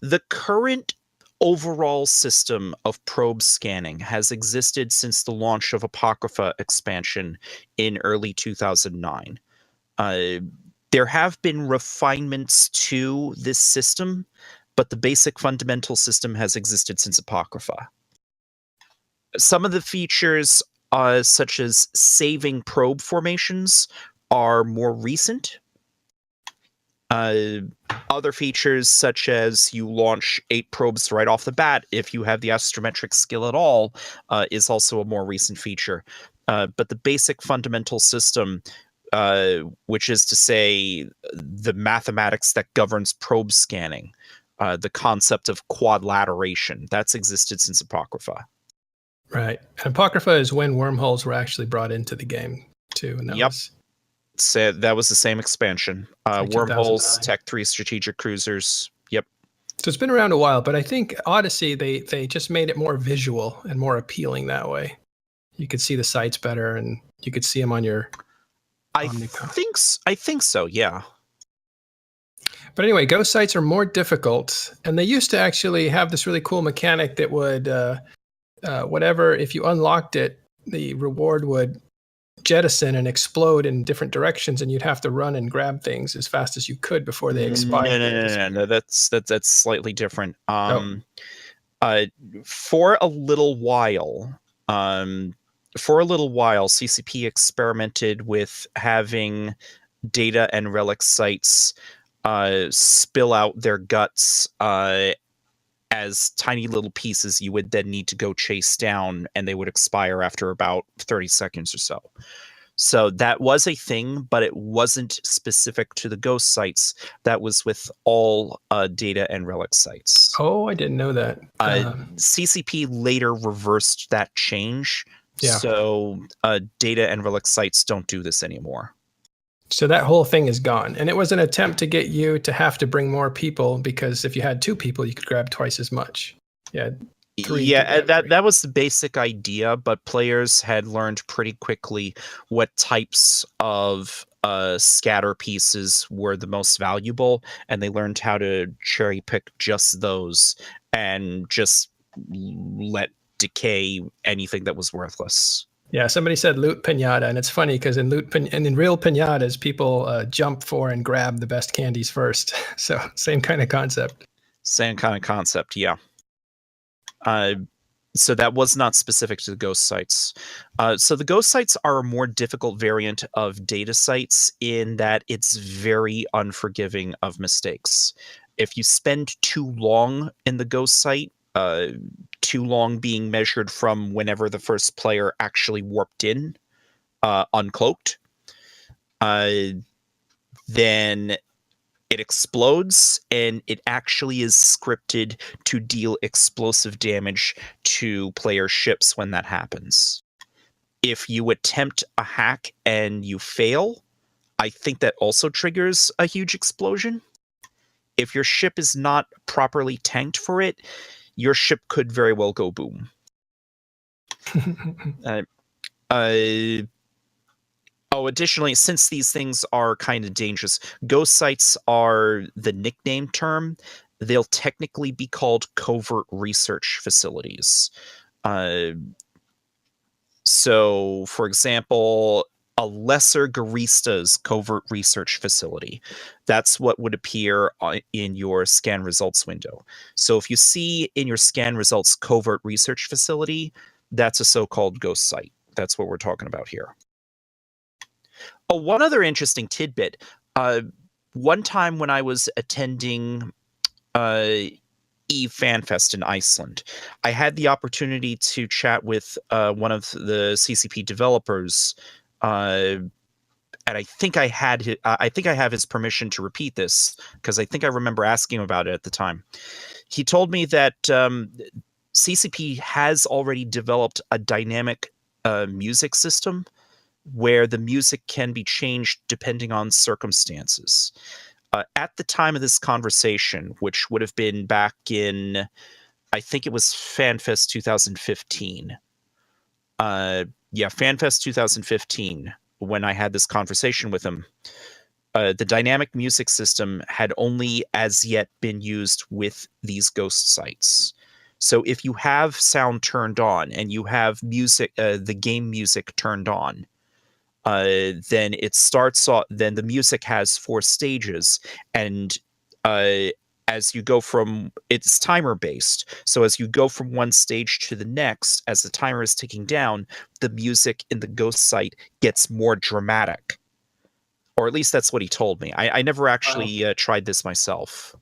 the current overall system of probe scanning has existed since the launch of Apocrypha expansion in early 2009. There have been refinements to this system, but the basic fundamental system has existed since Apocrypha. Some of the features, such as saving probe formations, are more recent. Other features, such as you launch 8 probes right off the bat if you have the astrometric skill at all, is also a more recent feature. But the basic fundamental system, which is to say the mathematics that governs probe scanning, the concept of quadlateration, that's existed since Apocrypha. Right. And Apocrypha is when wormholes were actually brought into the game, too. And that was... that was the same expansion. Wormholes, Tech 3 strategic cruisers. Yep. So it's been around a while, but I think Odyssey, they just made it more visual and more appealing that way. You could see the sites better and you could see them on your Omnicom. I think so, yeah. But anyway, ghost sites are more difficult, and they used to actually have this really cool mechanic that would, if you unlocked it, the reward would jettison and explode in different directions, and you'd have to run and grab things as fast as you could before they expired. No. That's slightly different. For a little while, CCP experimented with having data and relic sites spill out their guts as tiny little pieces you would then need to go chase down, and they would expire after about 30 seconds or so. So that was a thing, but it wasn't specific to the ghost sites. That was with all data and relic sites. Oh, I didn't know that. CCP later reversed that change. Yeah. So data and relic sites don't do this anymore. So that whole thing is gone. And it was an attempt to get you to have to bring more people, because if you had 2 people, you could grab twice as much. Yeah. 3. Yeah, that was the basic idea, but players had learned pretty quickly what types of scatter pieces were the most valuable, and they learned how to cherry pick just those and just let decay anything that was worthless. Yeah, somebody said loot pinata, and it's funny because in real pinatas, people jump for and grab the best candies first. So same kind of concept. Same kind of concept, yeah. So that was not specific to the ghost sites. So the ghost sites are a more difficult variant of data sites in that it's very unforgiving of mistakes. If you spend too long in the ghost site, too long being measured from whenever the first player actually warped in, uncloaked, then it explodes, and it actually is scripted to deal explosive damage to player ships when that happens. If you attempt a hack and you fail, I think that also triggers a huge explosion. If your ship is not properly tanked for it, your ship could very well go boom. Additionally, since these things are kind of dangerous, ghost sites are the nickname term. They'll technically be called covert research facilities. So, for example, a lesser Garista's covert research facility. That's what would appear in your scan results window. So if you see in your scan results covert research facility, that's a so-called ghost site. That's what we're talking about here. Oh, one other interesting tidbit. One time when I was attending EVE FanFest in Iceland, I had the opportunity to chat with one of the CCP developers, and I think I have his permission to repeat this because I think I remember asking him about it at the time. He told me that CCP has already developed a dynamic music system where the music can be changed depending on circumstances. At the time of this conversation, which would have been back in, I think it was FanFest 2015. FanFest 2015, when I had this conversation with him, the dynamic music system had only as yet been used with these ghost sites. So if you have sound turned on and you have music, the game music turned on, then it starts off. Then the music has 4 stages, and as you go from, it's timer based. So as you go from one stage to the next, as the timer is ticking down, the music in the ghost site gets more dramatic, or at least that's what he told me. I never actually tried this myself.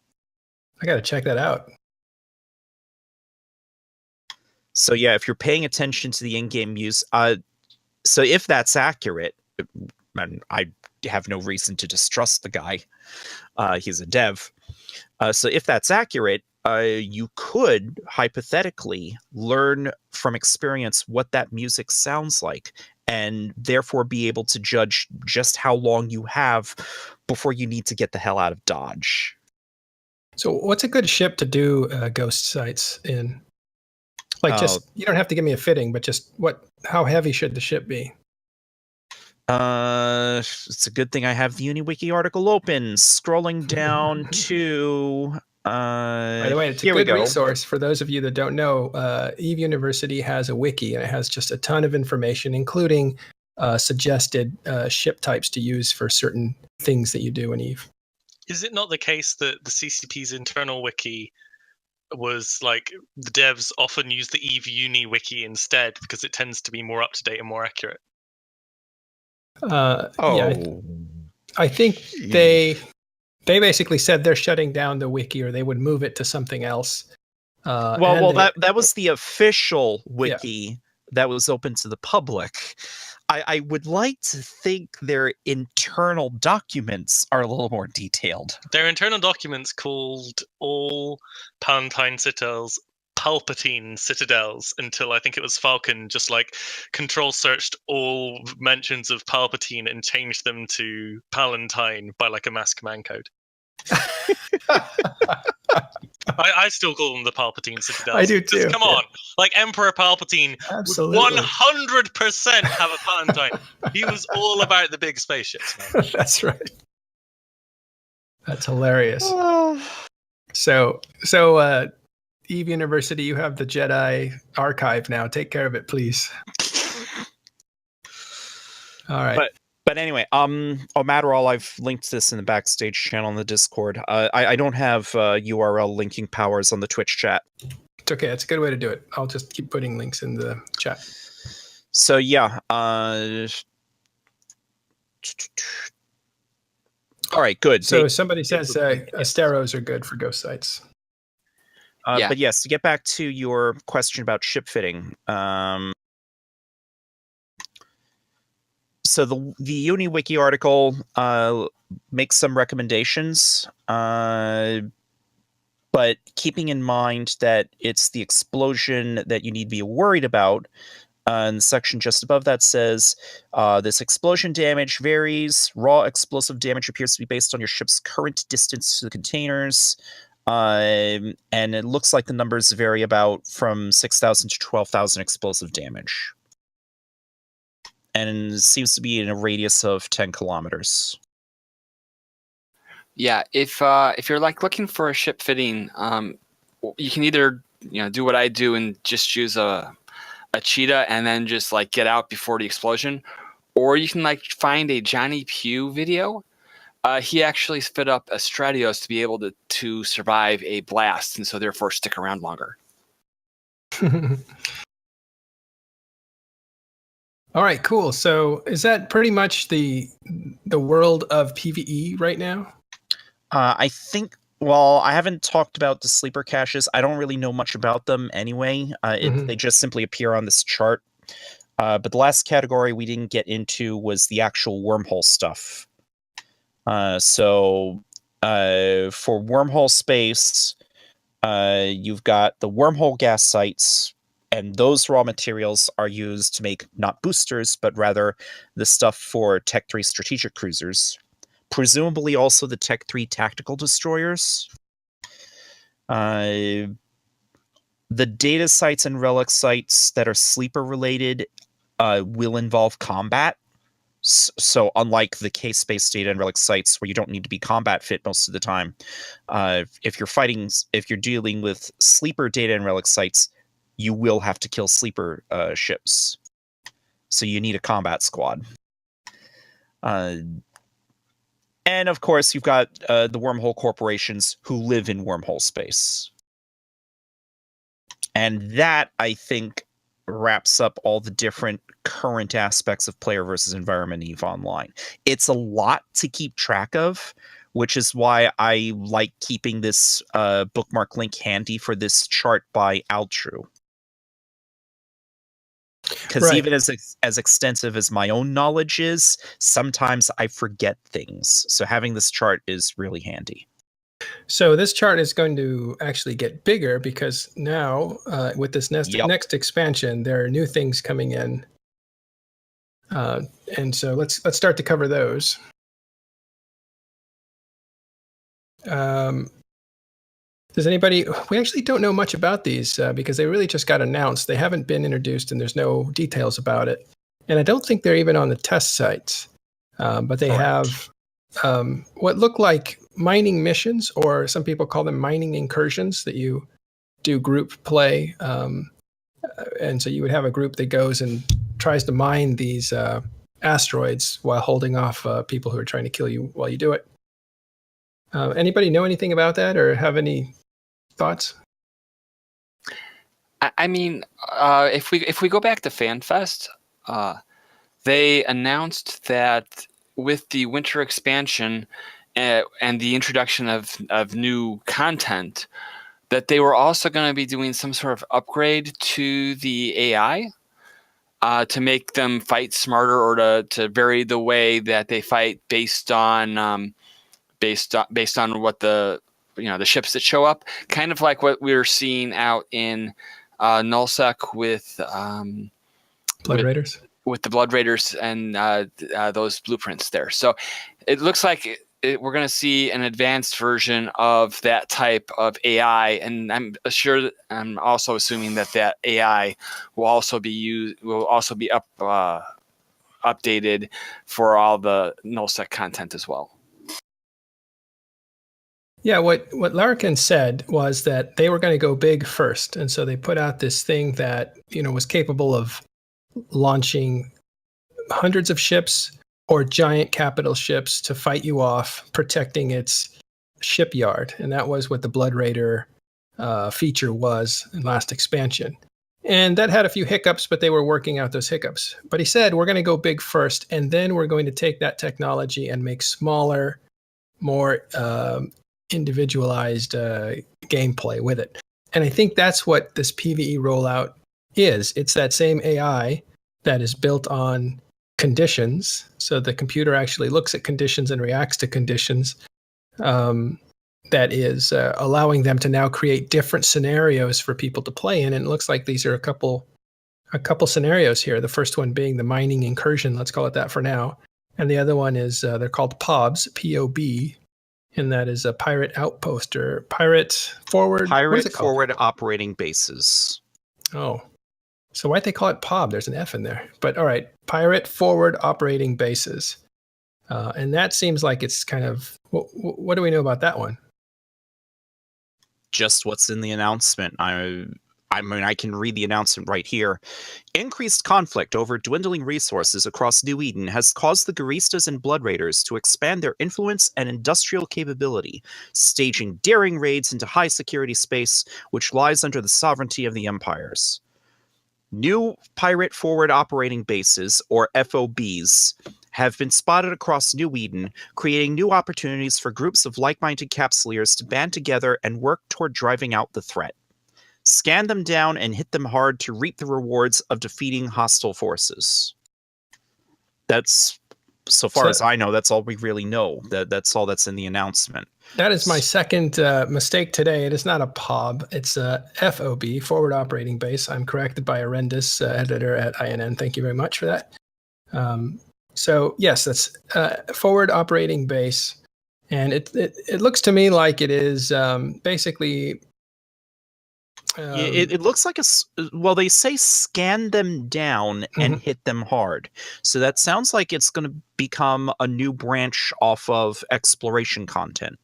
I got to check that out. So yeah, if you're paying attention to the in-game music, so if that's accurate, and I have no reason to distrust the guy, he's a dev. So if that's accurate, you could hypothetically learn from experience what that music sounds like, and therefore be able to judge just how long you have before you need to get the hell out of Dodge. So what's a good ship to do ghost sites in? Like, just, you don't have to give me a fitting, but just how heavy should the ship be? It's a good thing I have the UniWiki article open. Scrolling down to by the way, it's a good resource for those of you that don't know. EVE University has a wiki, and it has just a ton of information, including suggested ship types to use for certain things that you do in EVE. Is it not the case that the CCP's internal wiki was like the devs often use the EVE Uni wiki instead because it tends to be more up to date and more accurate? Yeah, I think they basically said they're shutting down the wiki, or they would move it to something else. That was the official wiki that was open to the public. I would like to think their internal documents are a little more detailed. Their internal documents called all Palatine Citadels Palpatine Citadels until I think it was Falcon just like control searched all mentions of Palpatine and changed them to Palatine by like a mass command code. I still call them the Palpatine Citadels. I do too. Just, come on, like Emperor Palpatine Absolutely. would 100% have a Palatine. He was all about the big spaceships, man. That's right. That's hilarious. So EVE University, you have the Jedi archive now. Take care of it, please. All right. But anyway, Matterall, I've linked this in the backstage channel on the Discord. I don't have URL linking powers on the Twitch chat. It's okay. That's a good way to do it. I'll just keep putting links in the chat. So yeah. All right, good. So somebody says Asteros are good for ghost sites. Yeah. But yes, to get back to your question about ship fitting. So the UniWiki article makes some recommendations, but keeping in mind that it's the explosion that you need to be worried about. And the section just above that says, this explosion damage varies. Raw explosive damage appears to be based on your ship's current distance to the containers. And it looks like the numbers vary about from 6,000 to 12,000 explosive damage. And it seems to be in a radius of 10 kilometers. Yeah, if you're like looking for a ship fitting, you can either do what I do and just use a cheetah and then just like get out before the explosion, or you can like find a Johnny Pugh video. He actually fit up a Stratios to be able to survive a blast, and so therefore stick around longer. All right, cool. So is that pretty much the world of PvE right now? I think. Well, I haven't talked about the sleeper caches. I don't really know much about them anyway. They just simply appear on this chart. But the last category we didn't get into was the actual wormhole stuff. So for wormhole space, you've got the wormhole gas sites, and those raw materials are used to make not boosters, but rather the stuff for Tech 3 strategic cruisers. Presumably also the Tech 3 tactical destroyers. The data sites and relic sites that are sleeper related will involve combat. So unlike the case-based data and relic sites where you don't need to be combat fit most of the time, if you're dealing with sleeper data and relic sites, you will have to kill sleeper ships. So you need a combat squad. And of course, you've got the wormhole corporations who live in wormhole space. And that, I think, wraps up all the different current aspects of player versus environment EVE Online. It's a lot to keep track of, which is why I like keeping this bookmark link handy for this chart by Altru. Because even as extensive as my own knowledge is, sometimes I forget things. So having this chart is really handy. So this chart is going to actually get bigger because now with this next expansion, there are new things coming in. And so let's start to cover those. Does anybody? We actually don't know much about these because they really just got announced. They haven't been introduced, and there's no details about it. And I don't think they're even on the test sites. But they have what look like mining missions, or some people call them mining incursions, that you do group play. And so you would have a group that goes and tries to mine these asteroids while holding off people who are trying to kill you while you do it. Anybody know anything about that or have any thoughts? I mean, if we go back to FanFest, they announced that with the winter expansion and the introduction of new content, that they were also going to be doing some sort of upgrade to the AI to make them fight smarter, or to vary the way that they fight based on what the ships that show up, kind of like what we're seeing out in Nullsec with Blood Raiders. With the Blood Raiders and those blueprints there. So it looks like we're going to see an advanced version of that type of AI, and I'm also assuming that AI will also be updated for all the nullsec content as well. Yeah, what Larkin said was that they were going to go big first, and so they put out this thing that was capable of launching hundreds of ships or giant capital ships to fight you off, protecting its shipyard. And that was what the Blood Raider feature was in last expansion. And that had a few hiccups, but they were working out those hiccups. But he said, we're going to go big first, and then we're going to take that technology and make smaller, more individualized gameplay with it. And I think that's what this PvE rollout is. It's that same AI that is built on conditions. So the computer actually looks at conditions and reacts to conditions. That is allowing them to now create different scenarios for people to play in. And it looks like these are a couple scenarios here. The first one being the mining incursion, let's call it that for now. And the other one is they're called POBs, P-O-B, and that is a pirate outpost or pirate forward. Pirate forward operating bases. Oh, so why'd they call it POB? There's an F in there. But all right, pirate forward operating bases. And that seems like it's kind of, what do we know about that one? Just what's in the announcement. I mean, I can read the announcement right here. Increased conflict over dwindling resources across New Eden has caused the Guristas and Blood Raiders to expand their influence and industrial capability, staging daring raids into high security space, which lies under the sovereignty of the empires. New pirate forward operating bases, or FOBs, have been spotted across New Eden, creating new opportunities for groups of like-minded capsuleers to band together and work toward driving out the threat. Scan them down and hit them hard to reap the rewards of defeating hostile forces. That's, so far as I know, that's all we really know. That's all that's in the announcement. That is my second mistake today. It is not a POB. It's a FOB, Forward Operating Base. I'm corrected by Arendis, editor at INN. Thank you very much for that. So yes, that's Forward Operating Base. And it looks to me like it is basically... it looks like well, they say scan them down and hit them hard. So that sounds like it's going to become a new branch off of exploration content.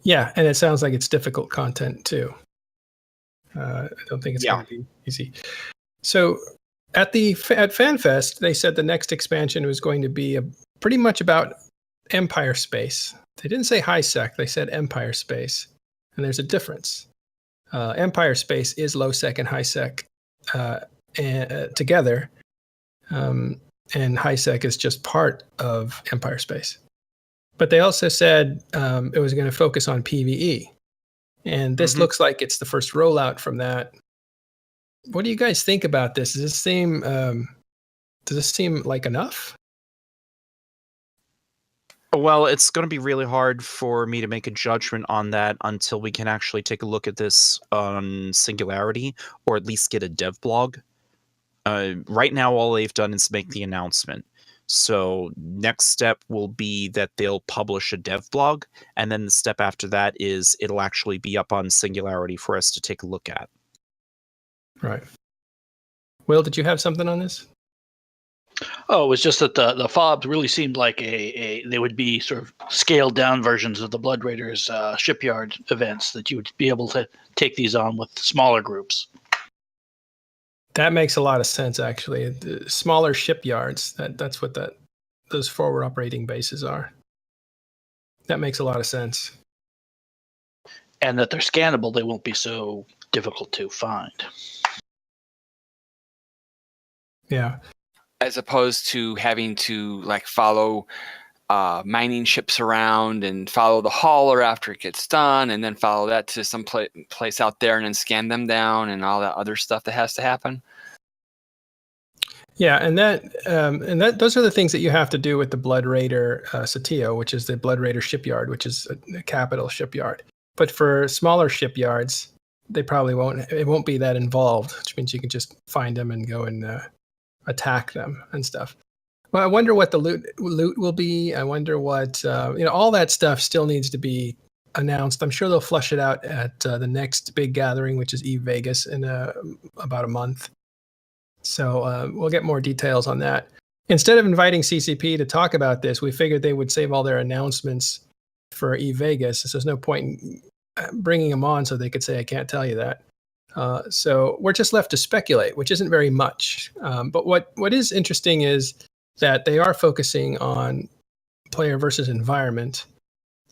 Yeah, and it sounds like it's difficult content too. I don't think it's going to be easy. So at FanFest, they said the next expansion was going to be pretty much about Empire space. They didn't say high sec, they said Empire space. And there's a difference. Empire space is low sec and high sec together. And high sec is just part of Empire space. But they also said it was going to focus on PvE. And this looks like it's the first rollout from that. What do you guys think about this? Does this seem like enough? Well, it's going to be really hard for me to make a judgment on that until we can actually take a look at this on Singularity, or at least get a dev blog. Right now, all they've done is make the announcement. So next step will be that they'll publish a dev blog, and then the step after that is it'll actually be up on Singularity for us to take a look at. Right. Will, did you have something on this? Oh, it was just that the FOBs really seemed like they would be sort of scaled down versions of the Blood Raiders shipyard events, that you would be able to take these on with smaller groups. That makes a lot of sense, actually. The smaller shipyards, that's what those forward operating bases are. That makes a lot of sense. And that they're scannable, they won't be so difficult to find. Yeah. As opposed to having to follow mining ships around and follow the hauler after it gets done, and then follow that to some place out there and then scan them down and all that other stuff that has to happen. Yeah, and those are the things that you have to do with the Blood Raider Satio, which is the Blood Raider shipyard, which is a capital shipyard. But for smaller shipyards, they probably won't. It won't be that involved, which means you can just find them and go and attack them and stuff. Well, I wonder what the loot will be. I wonder what all that stuff still needs to be announced. I'm sure they'll flush it out at the next big gathering, which is Eve Vegas in about a month. So we'll get more details on that. Instead of inviting CCP to talk about this, we figured they would save all their announcements for Eve Vegas. So there's no point in bringing them on so they could say, I can't tell you that. So we're just left to speculate, which isn't very much. But what is interesting is that they are focusing on player versus environment.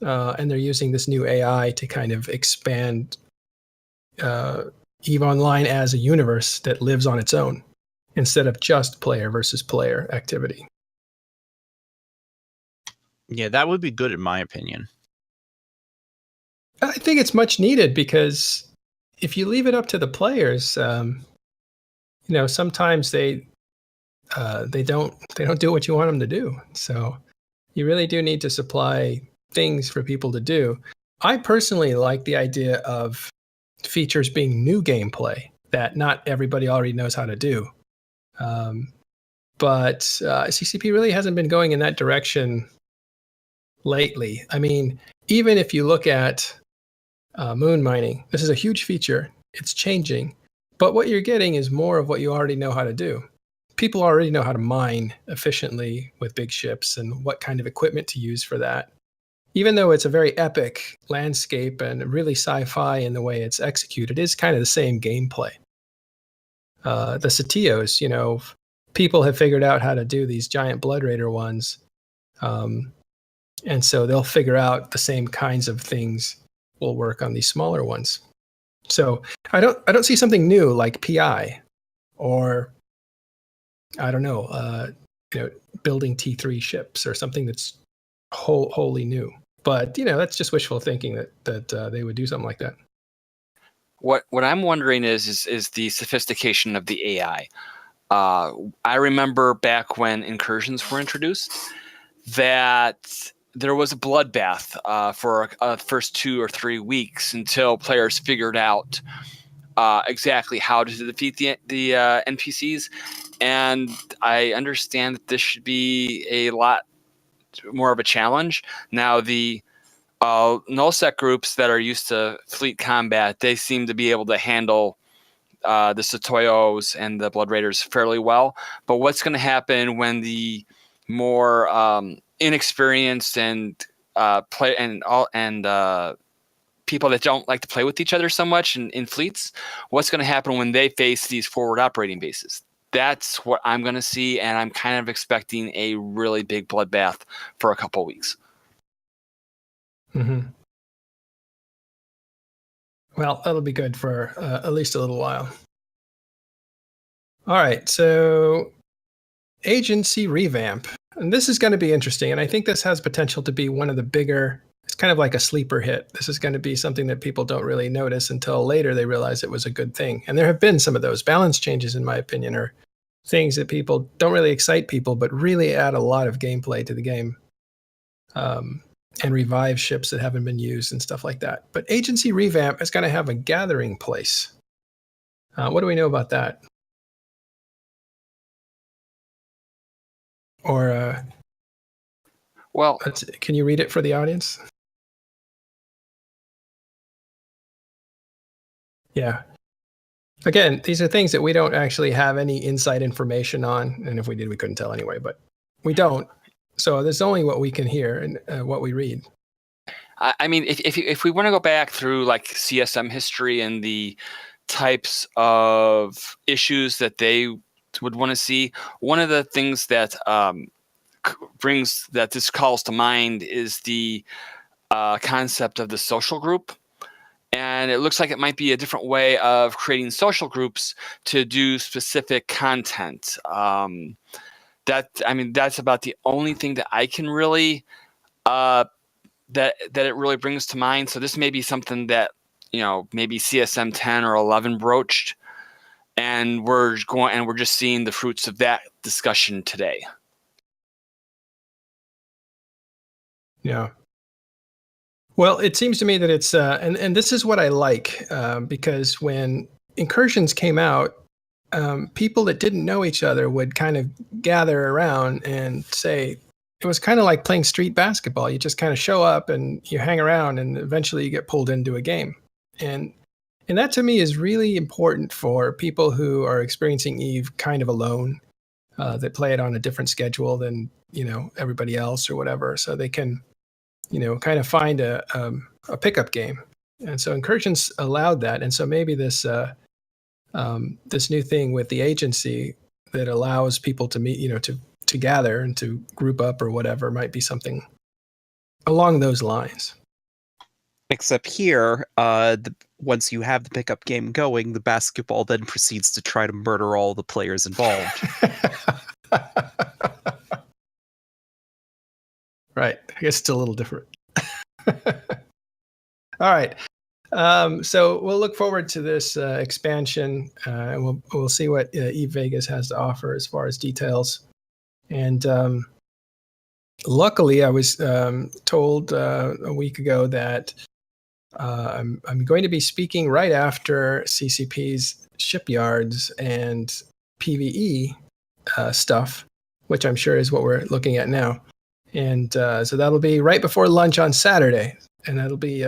and they're using this new AI to kind of expand EVE Online as a universe that lives on its own instead of just player versus player activity. Yeah, that would be good in my opinion. I think it's much needed because if you leave it up to the players, sometimes they don't do what you want them to do. So you really do need to supply things for people to do. I personally like the idea of features being new gameplay that not everybody already knows how to do. But CCP really hasn't been going in that direction lately. I mean, even if you look at moon mining, this is a huge feature. It's changing. But what you're getting is more of what you already know how to do. People already know how to mine efficiently with big ships and what kind of equipment to use for that. Even though it's a very epic landscape and really sci-fi in the way it's executed, it is kind of the same gameplay. The Satios, people have figured out how to do these giant Blood Raider ones. And so they'll figure out the same kinds of things will work on these smaller ones. So I don't see something new like PI or I don't know, building T3 ships or something that's wholly new. But that's just wishful thinking that they would do something like that. What I'm wondering is the sophistication of the AI. I remember back when incursions were introduced that there was a bloodbath for first 2 or 3 weeks until players figured out exactly how to defeat the NPCs. And I understand that this should be a lot more of a challenge. Now, the nullsec groups that are used to fleet combat, they seem to be able to handle the Satoyos and the Blood Raiders fairly well. But what's going to happen when the more inexperienced and people that don't like to play with each other so much in fleets? What's going to happen when they face these forward operating bases? That's what I'm going to see, and I'm kind of expecting a really big bloodbath for a couple of weeks. Mm-hmm. Well, that'll be good for at least a little while. All right, so agency revamp. And this is going to be interesting, and I think this has potential to be one of the bigger, it's kind of like a sleeper hit. This is going to be something that people don't really notice until later they realize it was a good thing. And there have been some of those balance changes, in my opinion, are things that people don't really excite people, but really add a lot of gameplay to the game. And revive ships that haven't been used and stuff like that. But agency revamp is going to have a gathering place. What do we know about that? Or well, can you read it for the audience? Yeah. Again, these are things that we don't actually have any inside information on, and if we did, we couldn't tell anyway. But we don't. So there's only what we can hear and what we read. I mean, if we want to go back through like CSM history and the types of issues that they would want to see, one of the things that this calls to mind is the concept of the social group. And it looks like it might be a different way of creating social groups to do specific content. That's about the only thing that I can really that it really brings to mind. So this may be something that maybe CSM 10 or 11 broached, and we're just seeing the fruits of that discussion today. Yeah. Well, it seems to me that it's and this is what I like because when incursions came out, people that didn't know each other would kind of gather around and say, it was kind of like playing street basketball. You just kind of show up and you hang around and eventually you get pulled into a game. And that to me is really important for people who are experiencing EVE kind of alone, that play it on a different schedule than, everybody else or whatever. So they can, kind of find a pickup game. And so incursions allowed that. And so maybe this this new thing with the agency that allows people to meet, to gather and to group up or whatever might be something along those lines. Except here, once you have the pickup game going, the basketball then proceeds to try to murder all the players involved. Right. I guess it's a little different. All right. So we'll look forward to this expansion, and we'll see what Eve Vegas has to offer as far as details. And luckily, I was told a week ago that I'm going to be speaking right after CCP's shipyards and PVE stuff, which I'm sure is what we're looking at now. And so that'll be right before lunch on Saturday. And that'll be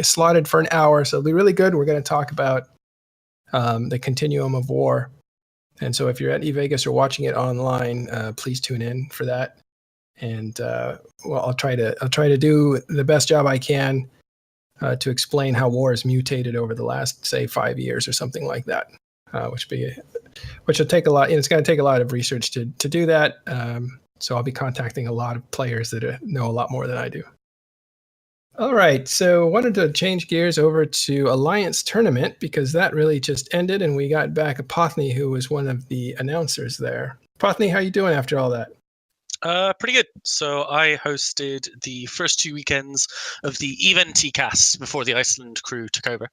slotted for an hour. So it'll be really good. We're going to talk about the continuum of war. And so if you're at eVegas or watching it online, please tune in for that. And I'll try to do the best job I can to explain how war has mutated over the last, say, 5 years or something like that, which will take a lot. It's going to take a lot of research to do that. So I'll be contacting a lot of players that know a lot more than I do. All right, so wanted to change gears over to Alliance Tournament because that really just ended, and we got back Apothny, who was one of the announcers there. Apothny, how you doing after all that? Pretty good. So I hosted the first 2 weekends of the Event cast before the Iceland crew took over.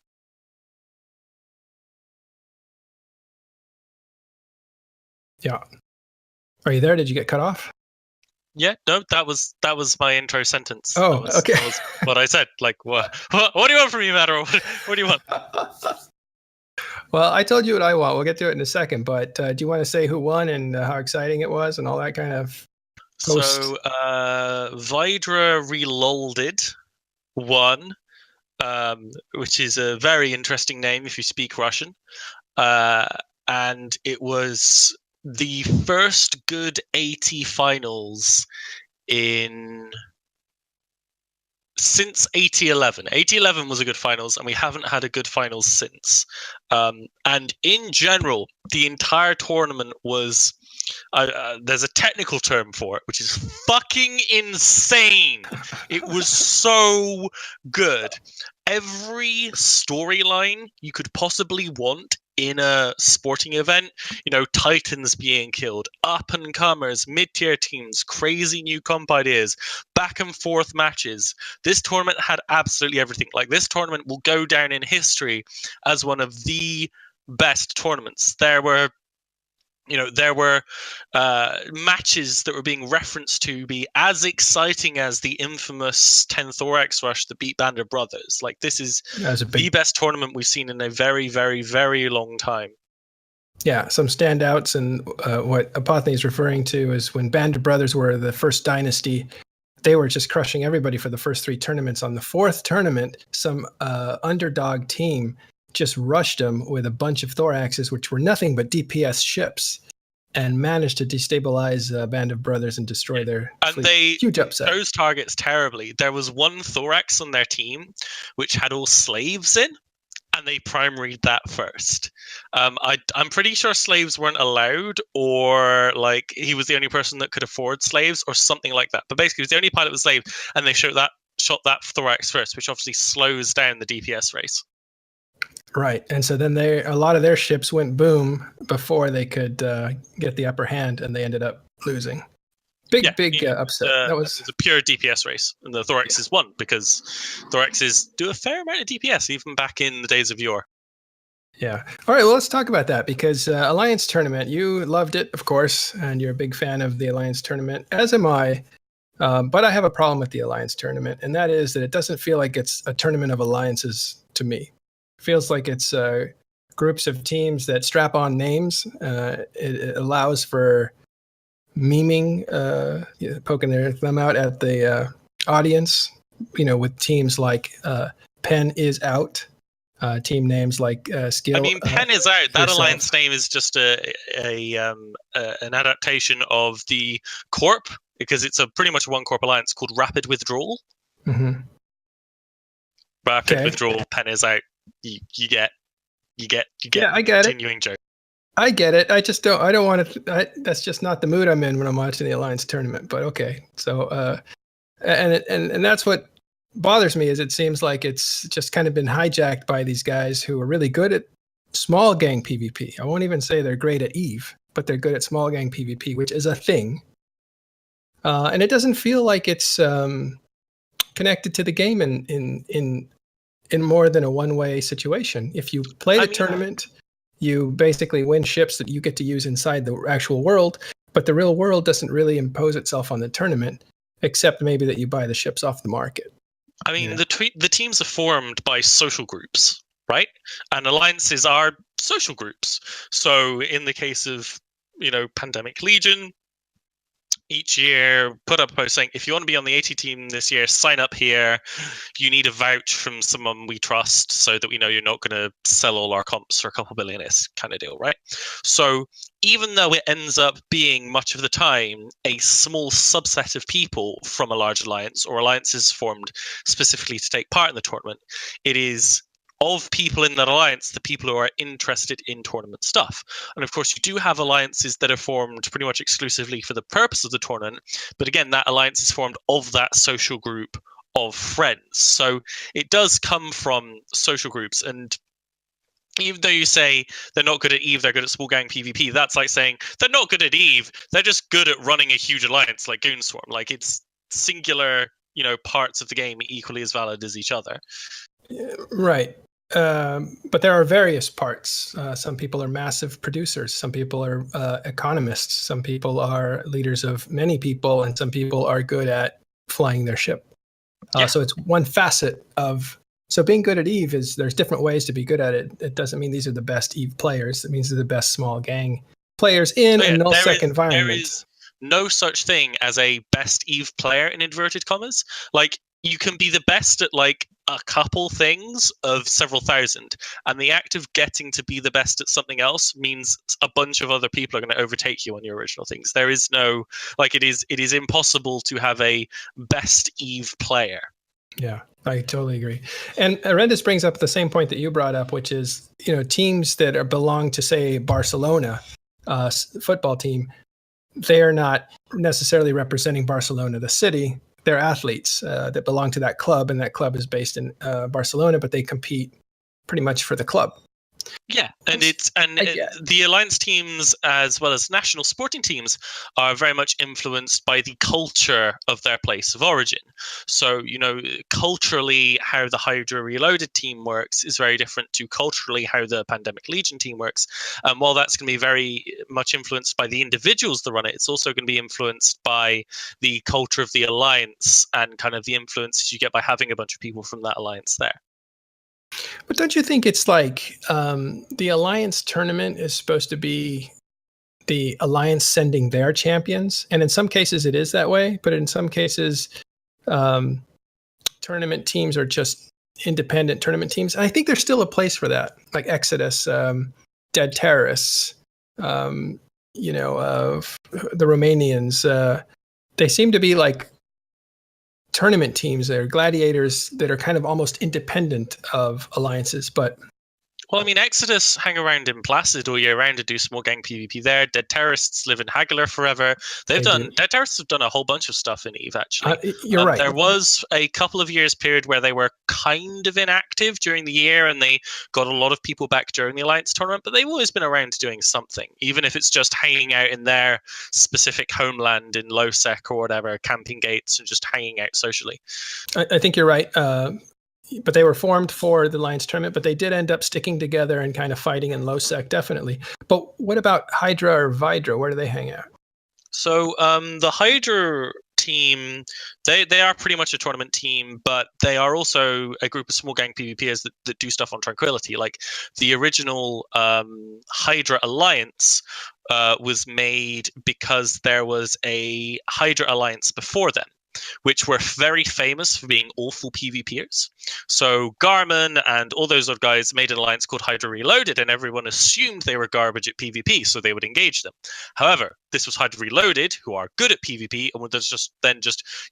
Yeah. Are you there? Did you get cut off? Yeah, no, that was my intro sentence. Oh, okay. That was what I said. Like, what do you want from me, Matt? Or what do you want? Well, I told you what I want. We'll get to it in a second. But do you want to say who won and how exciting it was and all that kind of post? So, Vidra Reloaded won, which is a very interesting name if you speak Russian. And it was the first good AT finals since AT11. AT11 was a good finals, and we haven't had a good finals since. And in general, the entire tournament was there's a technical term for it, which is fucking insane. It was so good. Every storyline you could possibly want in a sporting event, Titans being killed, up and comers, mid-tier teams, crazy new comp ideas, back and forth matches. This tournament had absolutely everything. Like, this tournament will go down in history as one of the best tournaments. There were matches that were being referenced to be as exciting as the infamous 10 Thorax rush that beat Band of Brothers. Like, this is the best tournament we've seen in a very, very, very long time. Yeah, some standouts, and what Apothny is referring to is when Band of Brothers were the first dynasty, they were just crushing everybody for the first 3 tournaments. On the 4th tournament, some underdog team just rushed them with a bunch of Thoraxes, which were nothing but DPS ships, and managed to destabilize Band of Brothers and destroy their fleet. Huge upset. Those targets terribly. There was one Thorax on their team which had all slaves in, and they primaried that first. I'm pretty sure slaves weren't allowed, or like he was the only person that could afford slaves, or something like that. But basically, he was the only pilot with slaves, and they shot that Thorax first, which obviously slows down the DPS race. Right, and so then a lot of their ships went boom before they could get the upper hand, and they ended up losing. Big upset. That was a pure DPS race, and the Thoraxes won because Thoraxes do a fair amount of DPS, even back in the days of yore. Yeah. All right, well, let's talk about that, because Alliance Tournament, you loved it, of course, and you're a big fan of the Alliance Tournament, as am I. But I have a problem with the Alliance Tournament, and that is that it doesn't feel like it's a tournament of alliances to me. Feels like it's groups of teams that strap on names. It allows for memeing, poking their thumb out at the audience, with teams like Pen is Out, team names like Skill. I mean, Pen is Out. That yourself. alliance name is just an adaptation of the Corp, because it's pretty much a one Corp alliance called Rapid Withdrawal. Mm-hmm. Rapid Withdrawal, Pen is Out. You get. Yeah, I get continuing joke. I get it. I don't want to. That's just not the mood I'm in when I'm watching the Alliance Tournament. But okay, so And that's what bothers me, is it seems like it's just kind of been hijacked by these guys who are really good at small gang PvP. I won't even say they're great at EVE, but they're good at small gang PvP, which is a thing. And it doesn't feel like it's connected to the game in more than a one-way situation. If you play the tournament, you basically win ships that you get to use inside the actual world, but the real world doesn't really impose itself on the tournament, except maybe that you buy the ships off the market. I mean, the teams are formed by social groups, right? And alliances are social groups. So in the case of, Pandemic Legion, each year put up a post saying, if you want to be on the AT team this year, sign up here. You need a vouch from someone we trust so that we know you're not going to sell all our comps for a couple billion, kind of deal, right? So even though it ends up being much of the time a small subset of people from a large alliance or alliances formed specifically to take part in the tournament, it is of people in that alliance, the people who are interested in tournament stuff. And of course, you do have alliances that are formed pretty much exclusively for the purpose of the tournament. But again, that alliance is formed of that social group of friends. So it does come from social groups. And even though you say they're not good at EVE, they're good at small gang PvP, that's like saying they're not good at EVE, they're just good at running a huge alliance like Goonswarm. Like, it's singular, parts of the game equally as valid as each other. Right. But there are various parts. Some people are massive producers. Some people are economists. Some people are leaders of many people, and some people are good at flying their ship. So it's one facet of. So being good at EVE is, there's different ways to be good at it. It doesn't mean these are the best EVE players. It means they're the best small gang players in a nullsec environment. There is no such thing as a best EVE player in inverted commas. Like, you can be the best at like a couple things of several thousand, and the act of getting to be the best at something else means a bunch of other people are going to overtake you on your original things. There is no, like, it is impossible to have a best EVE player. Yeah, I totally agree. And Arendis brings up the same point that you brought up, which is, teams that belong to, say, Barcelona football team, they are not necessarily representing Barcelona, the city. They're athletes that belong to that club, and that club is based in Barcelona, but they compete pretty much for the club. Yeah, and the alliance teams as well as national sporting teams are very much influenced by the culture of their place of origin. So, culturally, how the Hydra Reloaded team works is very different to culturally how the Pandemic Legion team works. While that's going to be very much influenced by the individuals that run it, it's also going to be influenced by the culture of the alliance and kind of the influences you get by having a bunch of people from that alliance there. But don't you think it's like the Alliance tournament is supposed to be the Alliance sending their champions? And in some cases it is that way, but in some cases tournament teams are just independent tournament teams. And I think there's still a place for that, like Exodus, Dead Terrorists, the Romanians. They seem to be like tournament teams. They're gladiators that are kind of almost independent of alliances, but well, I mean, Exodus hang around in Placid all year round to do small gang PvP there. Dead Terrorists live in Haggler forever. Dead Terrorists have done a whole bunch of stuff in EVE, actually. You're right. There was a couple of years period where they were kind of inactive during the year, and they got a lot of people back during the Alliance tournament, but they've always been around doing something, even if it's just hanging out in their specific homeland in low-sec or whatever, camping gates and just hanging out socially. I think you're right. But they were formed for the Alliance tournament, but they did end up sticking together and kind of fighting in low sec, definitely. But what about Hydra or Vidra? Where do they hang out? So the Hydra team, they are pretty much a tournament team, but they are also a group of small gang PvPers that do stuff on Tranquility. Like, the original Hydra Alliance was made because there was a Hydra Alliance before them, which were very famous for being awful PvPers. So Garmin and all those other guys made an alliance called Hydra Reloaded, and everyone assumed they were garbage at PvP, so they would engage them. However, this was Hydra Reloaded, who are good at PvP, and would just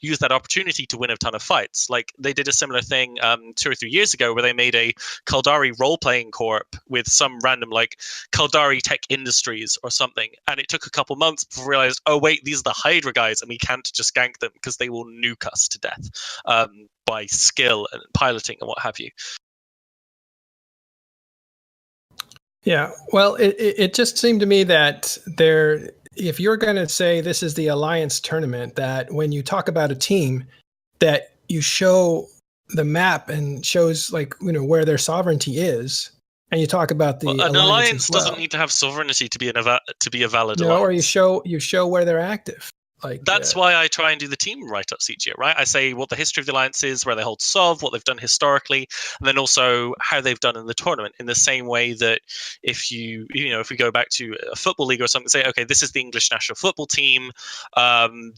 use that opportunity to win a ton of fights. Like they did a similar thing 2 or 3 years ago, where they made a Caldari role-playing corp with some random like Caldari Tech Industries or something, and it took a couple months before we realized, oh wait, these are the Hydra guys, and we can't just gank them because they will nuke us to death by skill and piloting and what have you. Yeah, well, it just seemed to me that if you're going to say this is the Alliance tournament, that when you talk about a team, that you show the map and shows like where their sovereignty is, and you talk about the an alliance as well. Doesn't need to have sovereignty to be a valid alliance. Or you show where they're active. Like that's why I try and do the team write-ups each year, right? I say what the history of the alliance is, where they hold sov, what they've done historically, and then also how they've done in the tournament. In the same way that if if we go back to a football league or something, say, okay, this is the English national football team.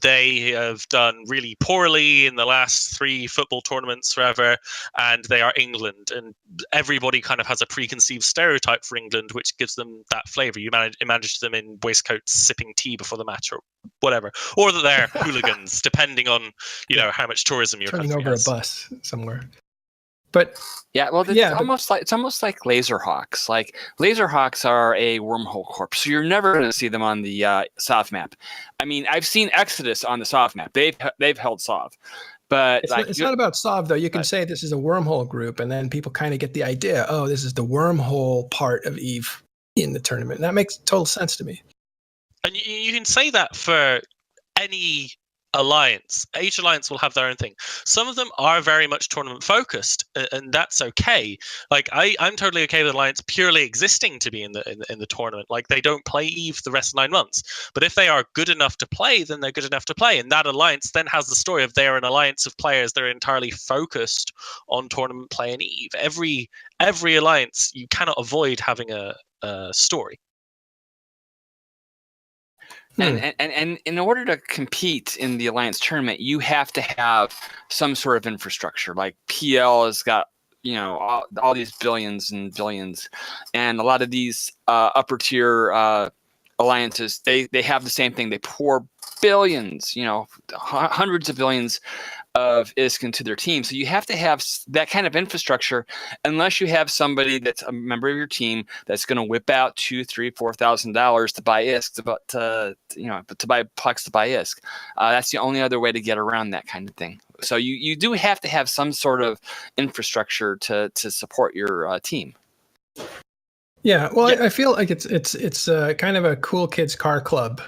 They have done really poorly in the last 3 football tournaments forever, and they are England. And everybody kind of has a preconceived stereotype for England, which gives them that flavor. You imagine them in waistcoats sipping tea before the match or whatever. Or that they're hooligans, depending on how much tourism your turning country over has. a bus somewhere. But it's almost like Laserhawks. Like Laserhawks are a wormhole corp, so you're never going to see them on the SOV map. I mean, I've seen Exodus on the SOV map. They've held SOV, but it's not about SOV though. You can say this is a wormhole group, and then people kind of get the idea. Oh, this is the wormhole part of EVE in the tournament. And that makes total sense to me. And you can say that for any alliance. Each alliance will have their own thing. Some of them are very much tournament focused, and that's okay. Like I'm totally okay with alliance purely existing to be in the tournament. Like they don't play EVE the rest of 9 months, but if they are good enough to play, then they're good enough to play. And that alliance then has the story of they're an alliance of players that are entirely focused on tournament play and EVE. Every alliance, you cannot avoid having a story. And in order to compete in the Alliance tournament, you have to have some sort of infrastructure. Like PL has got all these billions and billions, and a lot of these upper tier alliances they have the same thing. They pour billions, hundreds of billions of ISK into their team. So you have to have that kind of infrastructure, unless you have somebody that's a member of your team that's going to whip out $2,000, $3,000, $4,000 to buy ISK, to buy Plex to buy ISK. That's the only other way to get around that kind of thing. So you do have to have some sort of infrastructure to support your team. Yeah, well, I feel like it's kind of a cool kids car club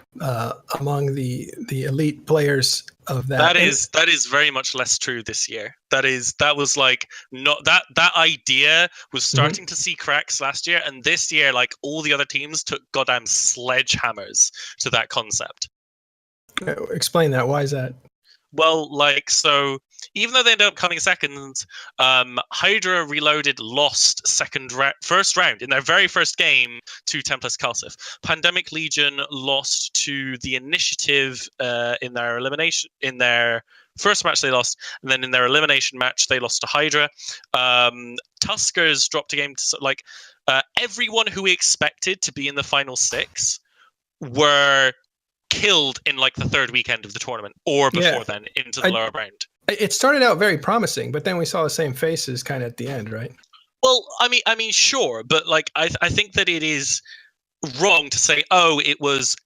among the elite players of that. That is very much less true this year. That was like not that idea was starting to see cracks last year, and this year, like all the other teams took goddamn sledgehammers to that concept. Explain that. Why is that? Well, so even though they ended up coming second, Hydra Reloaded lost first round in their very first game to Tempest Calcif. Pandemic Legion lost to the Initiative in their first match they lost, and then in their elimination match they lost to Hydra. Tuskers dropped a game to everyone who we expected to be in the final 6 were killed in like the 3rd weekend of the tournament or before then into the lower round. It started out very promising, but then we saw the same faces kind of at the end, right? Well, I mean, sure, but like I think that it is wrong to say, oh, it was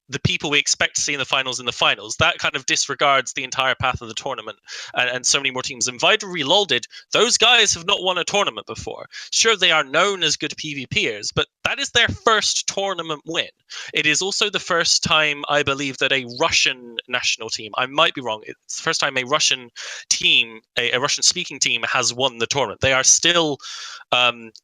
the people we expect to see in the finals. That kind of disregards the entire path of the tournament and so many more teams. And Hydra Reloaded, those guys have not won a tournament before. Sure, they are known as good PvPers, but that is their first tournament win. It is also the first time, I believe, that a Russian national team, I might be wrong, it's the first time a Russian team, a Russian-speaking team has won the tournament. They are still,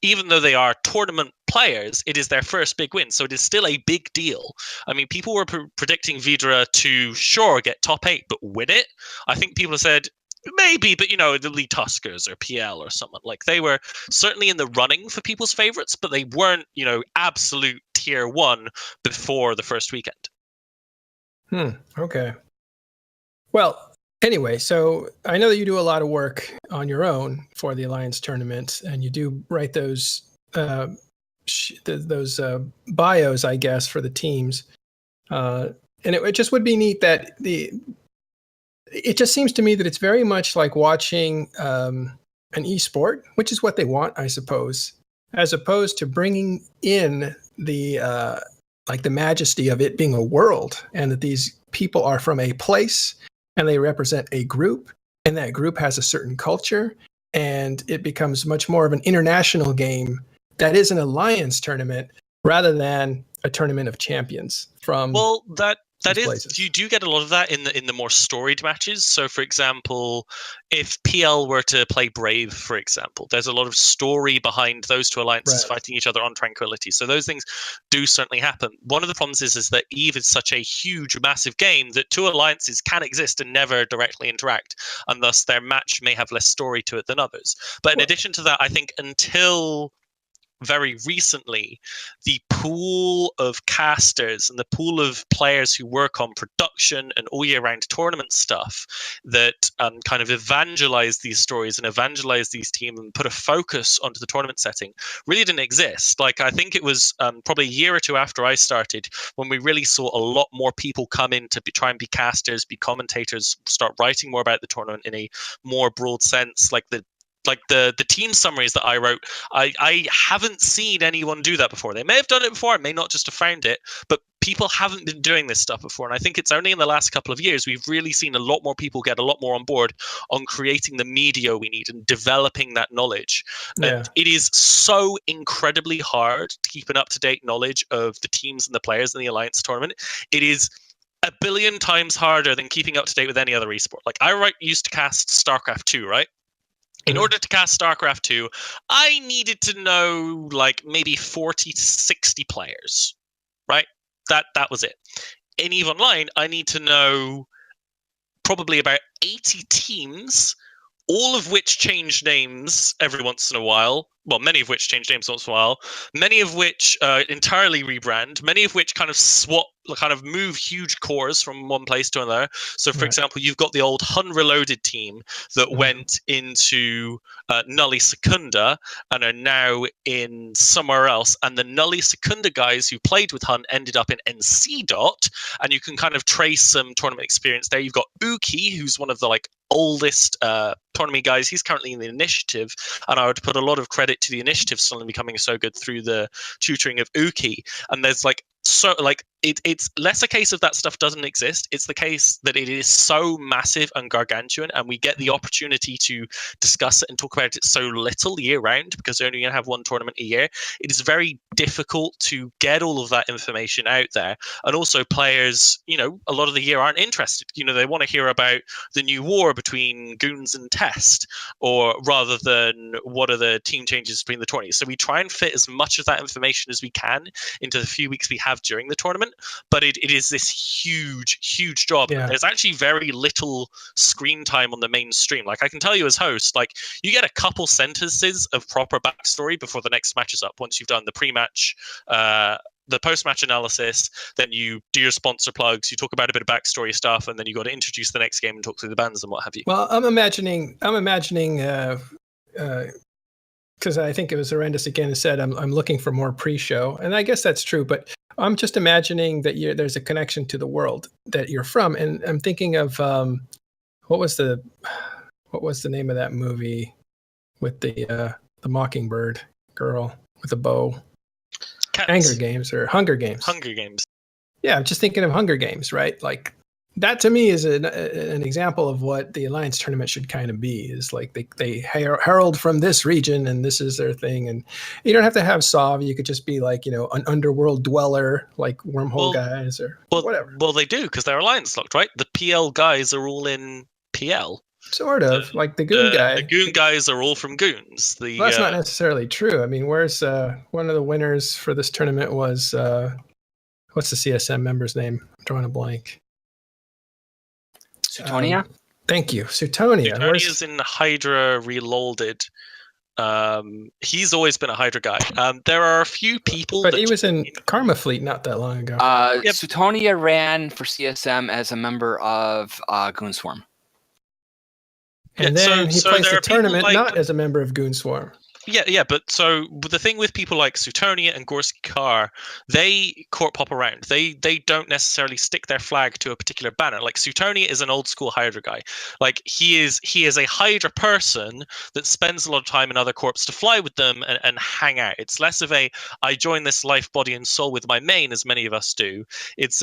even though they are tournament players, it is their first big win, so it is still a big deal. I mean, people were predicting Vidra to get top 8, but win it. I think people have said maybe, but the Lee Tuskers or PL or someone, like they were certainly in the running for people's favorites, but they weren't absolute tier 1 before the first weekend. Okay. Well, Anyway, so I know that you do a lot of work on your own for the Alliance tournament, and you do write those bios, I guess, for the teams. And it just would be neat that it just seems to me that it's very much like watching an esport, which is what they want, I suppose, as opposed to bringing in the like the majesty of it being a world, and that these people are from a place and they represent a group, and that group has a certain culture, and it becomes much more of an international game that is an Alliance tournament rather than a tournament of champions from that is places. You do get a lot of that in the more storied matches. So for example, if PL were to play Brave, for example, there's a lot of story behind those two alliances fighting each other on Tranquility. So those things do certainly happen. One of the problems is that EVE is such a huge, massive game that two alliances can exist and never directly interact, and thus their match may have less story to it than others. But in addition to that, I think until very recently, the pool of casters and the pool of players who work on production and all year round tournament stuff that kind of evangelize these stories and evangelize these teams and put a focus onto the tournament setting really didn't exist. Like, I think it was probably a year or two after I started when we really saw a lot more people come in to try and be casters, be commentators, start writing more about the tournament in a more broad sense. Like the team summaries that I wrote, I haven't seen anyone do that before. They may have done it before, may not just have found it, but people haven't been doing this stuff before. And I think it's only in the last couple of years we've really seen a lot more people get a lot more on board on creating the media we need and developing that knowledge. Yeah. And it is so incredibly hard to keep an up-to-date knowledge of the teams and the players in the Alliance tournament. It is a billion times harder than keeping up to date with any other esport. Like, I used to cast StarCraft 2, right? In order to cast StarCraft 2, I needed to know like maybe 40 to 60 players, right? That was it. In EVE Online, I need to know probably about 80 teams, all of which change names every once in a while. Well, many of which change names once in a while. Many of which entirely rebrand. Many of which kind of move huge cores from one place to another. So, for example, you've got the old Hun Reloaded team that went into Nulli Secunda and are now in somewhere else. And the Nulli Secunda guys who played with Hun ended up in NC Dot, and you can kind of trace some tournament experience there. You've got Uki, who's one of the oldest tournament guys. He's currently in the initiative, and I would put a lot of credit to the initiative suddenly becoming so good through the tutoring of Uki. And there's it's less a case of that stuff doesn't exist. It's the case that it is so massive and gargantuan, and we get the opportunity to discuss it and talk about it so little year round because we're only going to have one tournament a year. It is very difficult to get all of that information out there. And also players, a lot of the year aren't interested. They want to hear about the new war between Goons and Test, or rather than what are the team changes between the tourneys. So we try and fit as much of that information as we can into the few weeks we have during the tournament, but it is this huge job. Yeah. There's actually very little screen time on the main stream. Like, I can tell you as host, you get a couple sentences of proper backstory before the next match is up. Once you've done the pre-match, the post-match analysis, then you do your sponsor plugs, you talk about a bit of backstory stuff, and then you got to introduce the next game and talk through the bands and what have you. Well, I'm imagining because I think it was Horrendous again who said I'm looking for more pre-show, and I guess that's true. But I'm just imagining that there's a connection to the world that you're from, and I'm thinking of what was the name of that movie with the Mockingbird girl with a bow? Hunger Games. Hunger Games. Yeah, I'm just thinking of Hunger Games, right? Like, that to me is an example of what the Alliance tournament should kind of be. Is like they herald from this region and this is their thing, and you don't have to have Sov. You could just be an underworld dweller, like Wormhole guys or whatever. Well, they do because they're Alliance locked, right? The PL guys are all in PL. Sort of, like the Goon guy. The Goon guys are all from Goons. That's not necessarily true. I mean, where's one of the winners for this tournament was what's the CSM member's name? I'm drawing a blank. Suetonia? Thank you. Suetonia. Suetonia's in Hydra Reloaded. He's always been a Hydra guy. There are a few people, but he was in Karma Fleet not that long ago. Suetonia ran for CSM as a member of Goonswarm. And Yeah, then he so plays there the are people tournament like- not as a member of Goon Swarm. Yeah, but so the thing with people like Sutonia and Gorski Kar, they corp hop around. They don't necessarily stick their flag to a particular banner. Like Sutonia is an old school Hydra guy. Like he is a Hydra person that spends a lot of time in other corps to fly with them and hang out. It's less of a I join this life, body, and soul with my main, as many of us do. It's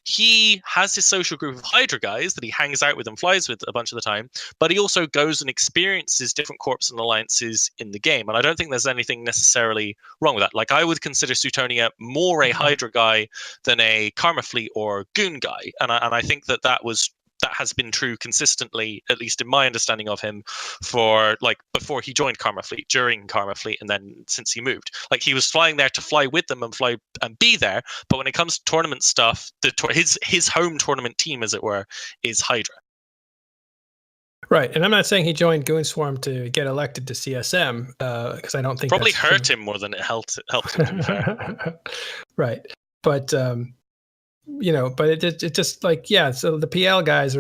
he has his social group of Hydra guys that he hangs out with and flies with a bunch of the time, but he also goes and experiences different corps and alliances in the game. And I don't think there's anything necessarily wrong with that. Like, I would consider Sutonia more a Hydra guy than a Karma Fleet or Goon guy, and I think that has been true consistently, at least in my understanding of him, for like before he joined Karma Fleet, during Karma Fleet, and then since he moved. Like, he was flying there to fly with them and fly and be there. But when it comes to tournament stuff, his home tournament team, as it were, is Hydra. Right, and I'm not saying he joined Goon Swarm to get elected to CSM, because I don't think Probably that's hurt him more than it helped him, to be fair. Right, but but it just like, yeah. So the PL guys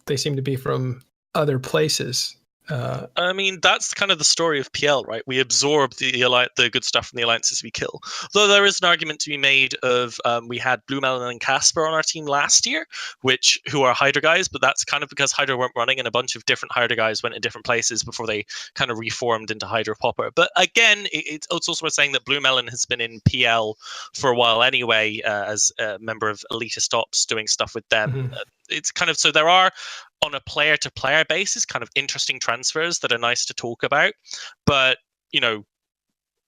they seem to be from other places. I mean, that's kind of the story of PL, right? We absorb the good stuff from the alliances we kill. Though there is an argument to be made of we had Blue Melon and Casper on our team last year, who are Hydra guys, but that's kind of because Hydra weren't running and a bunch of different Hydra guys went in different places before they kind of reformed into Hydra Popper. But again, it's also worth saying that Blue Melon has been in PL for a while anyway, as a member of Elitist Ops, doing stuff with them. Mm-hmm. It's kind of, so there are, on a player-to-player basis, kind of interesting transfers that are nice to talk about. But,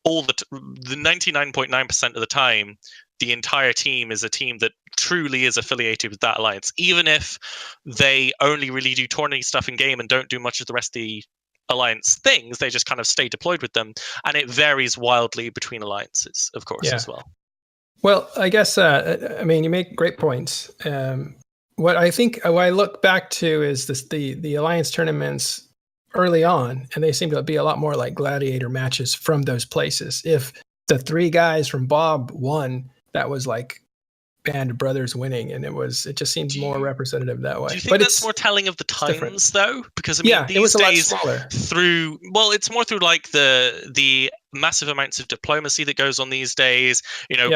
all the 99.9% of the time, the entire team is a team that truly is affiliated with that alliance. Even if they only really do tourney stuff in game and don't do much of the rest of the alliance things, they just kind of stay deployed with them. And it varies wildly between alliances, of course, as well. Well, I guess, you make great points. What I look back to is the alliance tournaments early on, and they seem to be a lot more like gladiator matches from those places. If the three guys from Bob won, that was like Band of Brothers winning, and it just seems more representative that way. Do you think that's more telling of the times, though? Because I mean, these it was days, a lot smaller. It's more through like the massive amounts of diplomacy that goes on these days.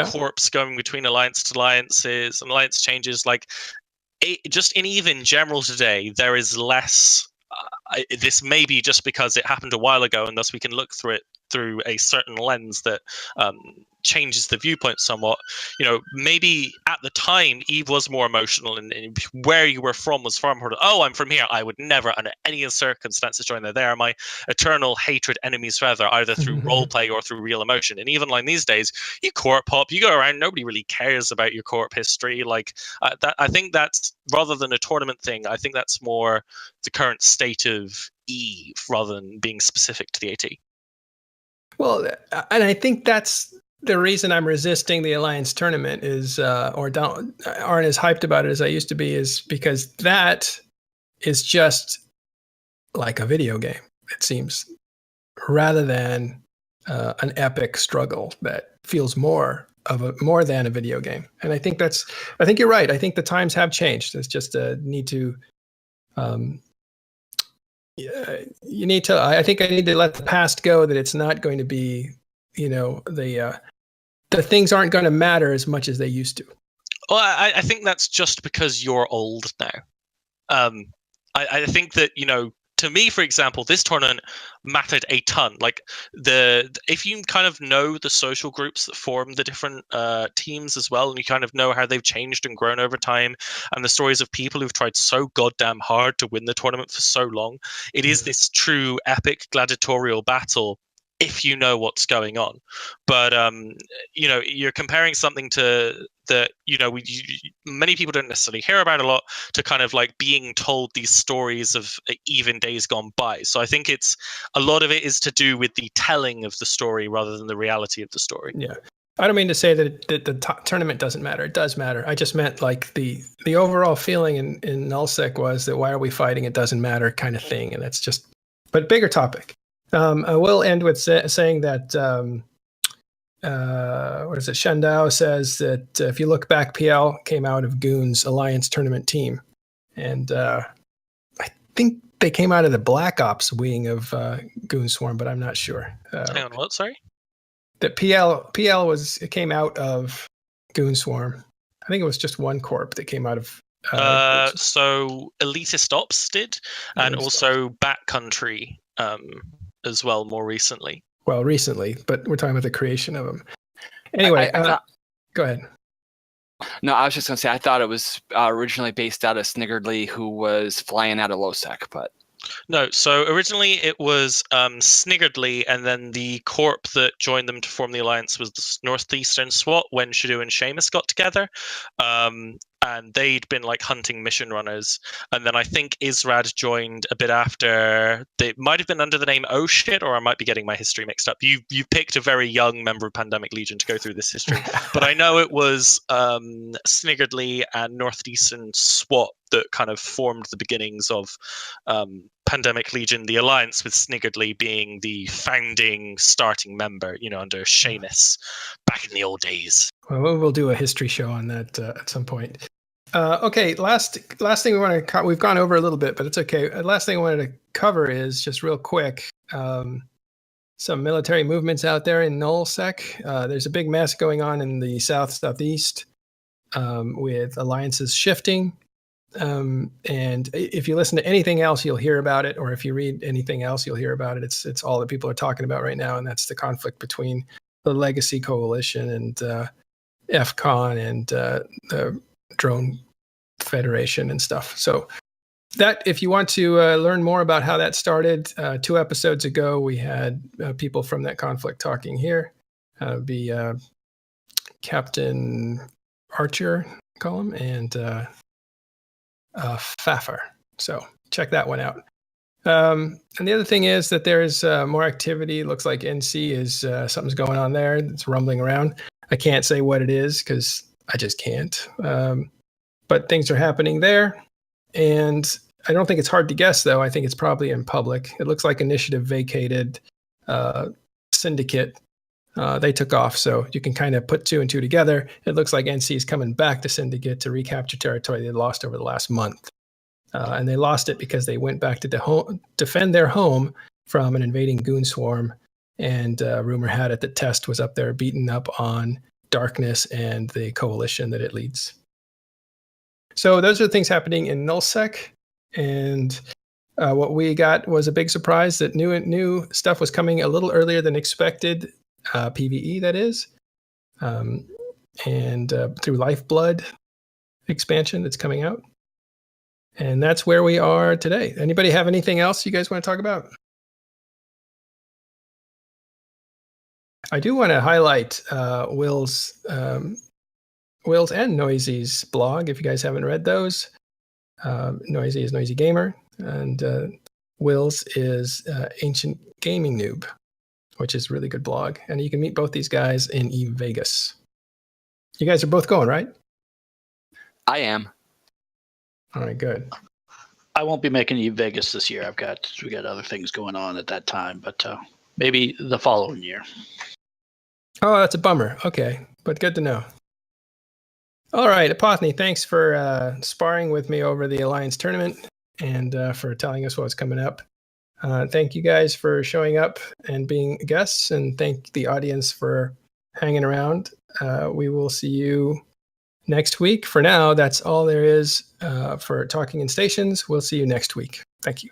Corps going between alliance to alliances and alliance changes. Like, just in even general today, there is less. This may be just because it happened a while ago, and thus we can look through it through a certain lens that changes the viewpoint somewhat. Maybe at the time Eve was more emotional, and where you were from was far more, oh, I'm from here, I would never under any circumstances join there. They are my eternal hatred enemies forever, either through roleplay or through real emotion. And even like these days, you corp hop, you go around, nobody really cares about your corp history. Like, I think that's, rather than a tournament thing, I think that's more the current state of Eve rather than being specific to the AT. Well, and I think that's the reason I'm resisting the Alliance tournament is, aren't as hyped about it as I used to be, is because that is just like a video game, it seems, rather than an epic struggle that feels more than a video game. And I think you're right. I think the times have changed. It's just a need to. I think I need to let the past go, that it's not going to be, the things aren't going to matter as much as they used to. Well, I think that's just because you're old now. I think that, to me, for example, this tournament mattered a ton. Like, if you kind of know the social groups that form the different teams as well, and you kind of know how they've changed and grown over time, and the stories of people who've tried so goddamn hard to win the tournament for so long, it is this true epic gladiatorial battle if you know what's going on. But you're comparing something to that many people don't necessarily hear about a lot, to kind of like being told these stories of even days gone by. So I think a lot of it is to do with the telling of the story rather than the reality of the story. Yeah, I don't mean to say that the tournament doesn't matter. It does matter. I just meant like the overall feeling in Nullsec was that why are we fighting? It doesn't matter kind of thing, and that's just. But bigger topic. I will end with saying that. What is it? Shandao says that if you look back, PL came out of Goon's Alliance tournament team, and I think they came out of the Black Ops wing of Goon Swarm, but I'm not sure. Hang on, what? Sorry. That PL came out of Goon Swarm. I think it was just one corp that came out of. So Elitist Ops did, and also Backcountry as well more recently. Well, recently, but we're talking about the creation of them. Anyway, go ahead. No, I was just going to say, I thought it was originally based out of Sniggerly, who was flying out of Losec, but... No, so originally it was Sniggerly, and then the corp that joined them to form the alliance was the Northeastern SWAT when Shadu and Seamus got together. And they'd been like hunting mission runners. And then I think Israd joined a bit after. They might have been under the name Oh Shit, or I might be getting my history mixed up. You picked a very young member of Pandemic Legion to go through this history. But I know it was Sniggerly and Northeastern SWAT that kind of formed the beginnings of Pandemic Legion, the alliance, with Sniggerly being the founding starting member, under Seamus back in the old days. Well, we'll do a history show on that at some point. Okay, last thing we want to we've gone over a little bit, but it's okay. Last thing I wanted to cover is just real quick some military movements out there in nullsec. There's a big mess going on in the southeast with alliances shifting. And if you listen to anything else, you'll hear about it, or if you read anything else, you'll hear about it. It's all that people are talking about right now, and that's the conflict between the Legacy Coalition and FCON and the Drone Federation and stuff. So that, if you want to learn more about how that started, 2 episodes ago, we had people from that conflict talking here. Be Captain Archer, call him, and Faffer. So check that one out. And the other thing is that there is more activity. Looks like NC is something's going on there. It's rumbling around. I can't say what it is because I just can't. But things are happening there. And I don't think it's hard to guess, though. I think it's probably in public. It looks like Initiative vacated Syndicate. They took off, so you can kind of put 2 and 2 together. It looks like NC is coming back to Syndicate to recapture territory they lost over the last month. And they lost it because they went back to defend their home from an invading goon swarm. And rumor had it that Test was up there beating up on Darkness and the coalition that it leads. So those are things happening in nullsec. And what we got was a big surprise that new stuff was coming a little earlier than expected. PvE, that is. And through Lifeblood expansion that's coming out. And that's where we are today. Anybody have anything else you guys want to talk about? I do want to highlight Will's and Noisy's blog, if you guys haven't read those. Noisy is Noisy Gamer, and Will's is Ancient Gaming Noob, which is a really good blog. And you can meet both these guys in Vegas. You guys are both going, right? I am. All right, good. I won't be making Vegas this year. We got other things going on at that time, but maybe the following year. Oh, that's a bummer. Okay, but good to know. All right, Apothny, thanks for sparring with me over the Alliance tournament and for telling us what's coming up. Thank you guys for showing up and being guests, and thank the audience for hanging around. We will see you next week. For now, that's all there is for Talking in Stations. We'll see you next week. Thank you.